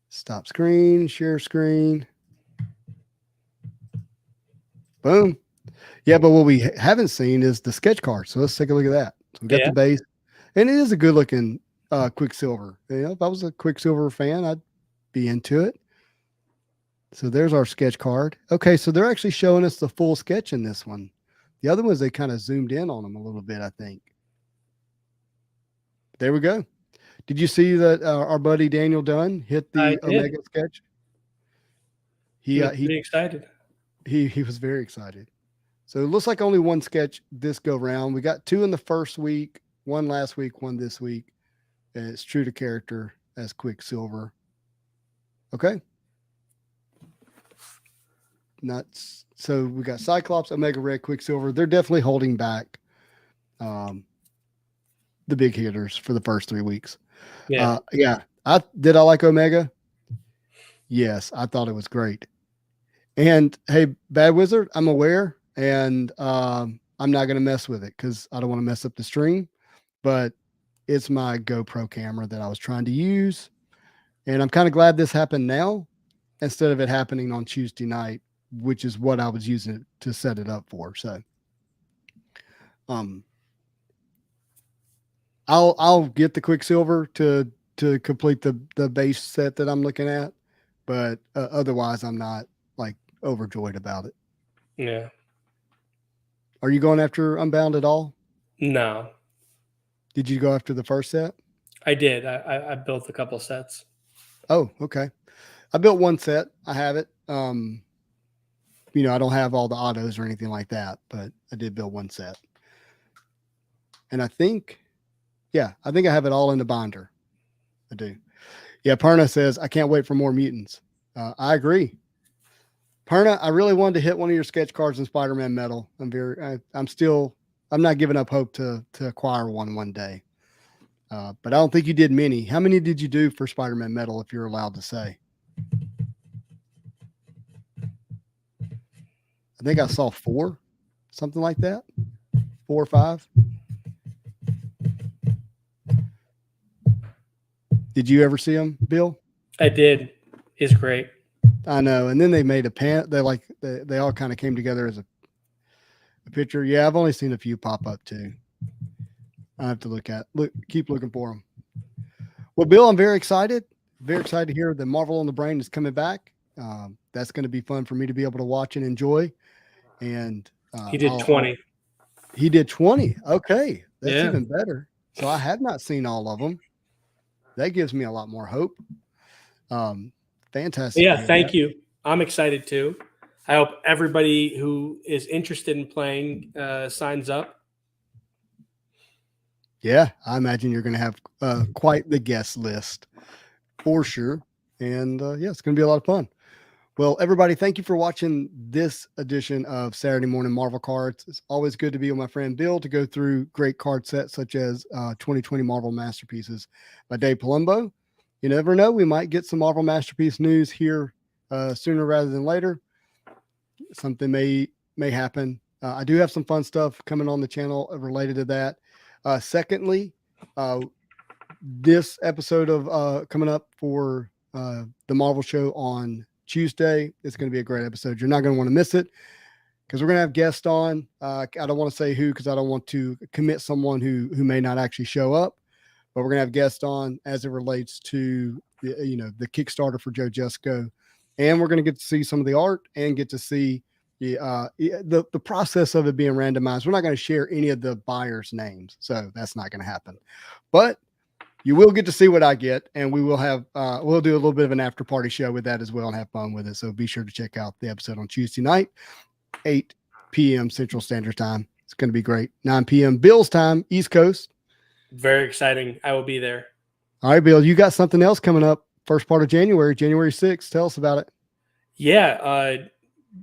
[SPEAKER 1] Stop screen, share screen. Boom. Yeah, but what we haven't seen is the sketch card. So let's take a look at that. So we got the base, and it is a good looking Quicksilver. If I was a Quicksilver fan, I'd be into it. So there's our sketch card. Okay, so they're actually showing us the full sketch in this one. The other ones, they kind of zoomed in on them a little bit, I think. There we go. Did you see that our buddy Daniel Dunn hit the Omega sketch?
[SPEAKER 2] He was pretty excited.
[SPEAKER 1] He was very excited. So it looks like only one sketch this go round. We got 2 in the first week, 1 last week, 1 this week. And it's true to character as Quicksilver. Okay. Nuts. So we got Cyclops, Omega Red, Quicksilver. They're definitely holding back the big hitters for the first 3 weeks.
[SPEAKER 2] Yeah.
[SPEAKER 1] Yeah. I like Omega. Yes, I thought it was great. And hey, Bad Wizard, I'm aware, and I'm not going to mess with it because I don't want to mess up the stream. But it's my GoPro camera that I was trying to use, and I'm kind of glad this happened now instead of it happening on Tuesday night, which is what I was using it to set it up for. So, um, I'll get the Quicksilver to complete the base set that I'm looking at, but otherwise, I'm not like overjoyed about it.
[SPEAKER 2] Yeah.
[SPEAKER 1] Are you going after Unbound at all?
[SPEAKER 2] No,
[SPEAKER 1] Did you go after the first set?
[SPEAKER 2] I did. I built a couple sets.
[SPEAKER 1] Oh, okay. I built one set. I have it. I don't have all the autos or anything like that, but I did build one set. And I think I have it all in the binder. I do. Yeah, Perna says, I can't wait for more mutants. I agree. Perna, I really wanted to hit one of your sketch cards in Spider-Man Metal. I'm not giving up hope to acquire one day. But I don't think you did many. How many did you do for Spider-Man Metal, if you're allowed to say? I think I saw 4, something like that. 4 or 5. Did you ever see them, Bill?
[SPEAKER 2] I did. He's great.
[SPEAKER 1] I know. And then they made they all kind of came together as a picture. Yeah, I've only seen a few pop up too. I have to keep looking for them. Well, Bill, I'm very excited. Very excited to hear that Marvel on the Brain is coming back. That's going to be fun for me to be able to watch and enjoy. And
[SPEAKER 2] he did 20.
[SPEAKER 1] He did 20. Okay. That's
[SPEAKER 2] Yeah.
[SPEAKER 1] even better. So I have not seen all of them. That gives me a lot more hope. Fantastic.
[SPEAKER 2] Yeah, thank you. I'm excited too. I hope everybody who is interested in playing signs up.
[SPEAKER 1] Yeah, I imagine you're going to have quite the guest list for sure. And it's going to be a lot of fun. Well, everybody, thank you for watching this edition of Saturday Morning Marvel Cards. It's always good to be with my friend Bill to go through great card sets such as 2020 Marvel Masterpieces by Dave Palumbo. You never know, we might get some Marvel Masterpiece news here sooner rather than later. Something may happen. I do have some fun stuff coming on the channel related to that. Secondly, this episode of coming up for the Marvel show on Tuesday. It's going to be a great episode. You're not going to want to miss it because we're going to have guests on. I don't want to say who because I don't want to commit someone who may not actually show up, but we're going to have guests on as it relates to the Kickstarter for Joe Jesco, and we're going to get to see some of the art and get to see the process of it being randomized. We're not going to share any of the buyers' names, so that's not going to happen. But you will get to see what I get, and we will have we'll do a little bit of an after party show with that as well and have fun with it. So be sure to check out the episode on Tuesday night, 8 p.m. Central Standard Time. It's going to be great. 9 p.m. Bill's time, East Coast.
[SPEAKER 2] Very exciting. I will be there.
[SPEAKER 1] All right, Bill, you got something else coming up first part of January 6th. Tell us about it.
[SPEAKER 2] Yeah,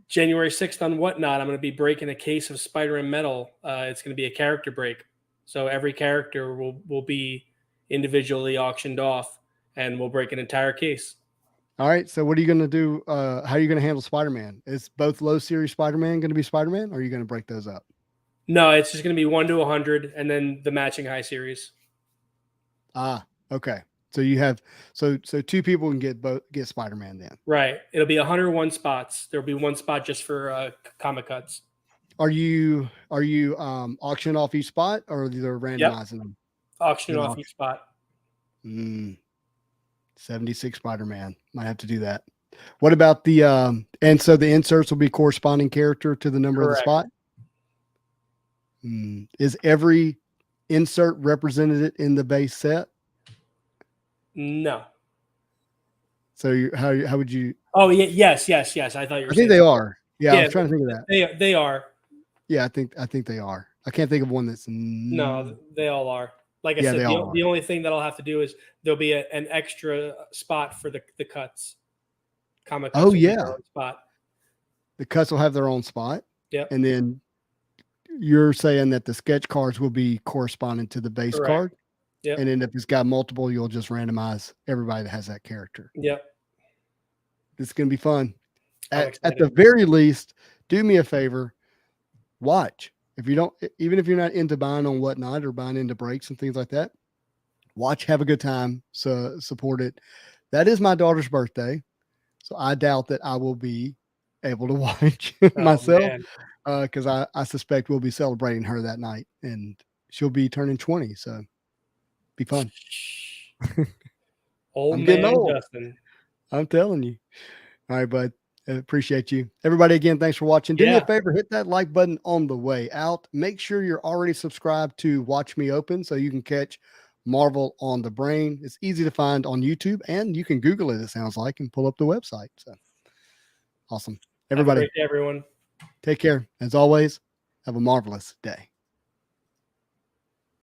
[SPEAKER 2] January 6th on Whatnot, I'm going to be breaking a case of Spider-Man Metal. It's going to be a character break. So every character will be individually auctioned off, and we'll break an entire case.
[SPEAKER 1] All right. So what are you going to do? How are you going to handle Spider-Man? Is both low series Spider-Man going to be Spider-Man, or are you going to break those up?
[SPEAKER 2] No, it's just going to be 1 to 100, and then the matching high series.
[SPEAKER 1] Ah, okay. So you have so 2 people can get Spider-Man then.
[SPEAKER 2] Right. It'll be 101 spots. There'll be 1 spot just for comic cuts.
[SPEAKER 1] Are you auctioning off each spot, or they're randomizing them?
[SPEAKER 2] Auctioning off each spot.
[SPEAKER 1] 76 Spider-Man. Might have to do that. What about the and so the inserts will be corresponding character to the number of the spot? Is every insert represented in the base set?
[SPEAKER 2] No.
[SPEAKER 1] So how would you?
[SPEAKER 2] Oh yeah, yes. I thought you were.
[SPEAKER 1] I think they are. Yeah, I was trying to think of that.
[SPEAKER 2] They are.
[SPEAKER 1] Yeah, I think they are. I can't think of one that's.
[SPEAKER 2] No, they all are. Like I said, the only thing that I'll have to do is there'll be an extra spot for the cuts. Comic cuts.
[SPEAKER 1] Oh yeah.
[SPEAKER 2] Spot.
[SPEAKER 1] The cuts will have their own spot.
[SPEAKER 2] Yep.
[SPEAKER 1] And then you're saying that the sketch cards will be corresponding to the base card.
[SPEAKER 2] Yep.
[SPEAKER 1] And then if it's got multiple, you'll just randomize everybody that has that character.
[SPEAKER 2] Yep.
[SPEAKER 1] It's going to be fun.
[SPEAKER 2] I'm
[SPEAKER 1] At the
[SPEAKER 2] excited.
[SPEAKER 1] very least, do me a favor, watch. If you don't, even if you're not into buying on Whatnot or buying into breaks and things like that, watch, have a good time, so support it. That is my daughter's birthday, so I doubt that I will be able to watch
[SPEAKER 2] Oh,
[SPEAKER 1] myself,
[SPEAKER 2] man.
[SPEAKER 1] because I suspect we'll be celebrating her that night, and she'll be turning 20, so be fun.
[SPEAKER 2] Old
[SPEAKER 1] I'm getting
[SPEAKER 2] man
[SPEAKER 1] old.
[SPEAKER 2] Justin.
[SPEAKER 1] I'm telling you. All right, bud. Appreciate you. Everybody, again, thanks for watching. Do me a
[SPEAKER 2] Yeah.
[SPEAKER 1] favor, hit that like button on the way out. Make sure you're already subscribed to Watch Me Open so you can catch Marvel on the Brain. It's easy to find on YouTube, and you can Google it sounds like, and pull up the website. So awesome.
[SPEAKER 2] Have a
[SPEAKER 1] Everybody,
[SPEAKER 2] great day, everyone.
[SPEAKER 1] take care. As always, have a marvelous day.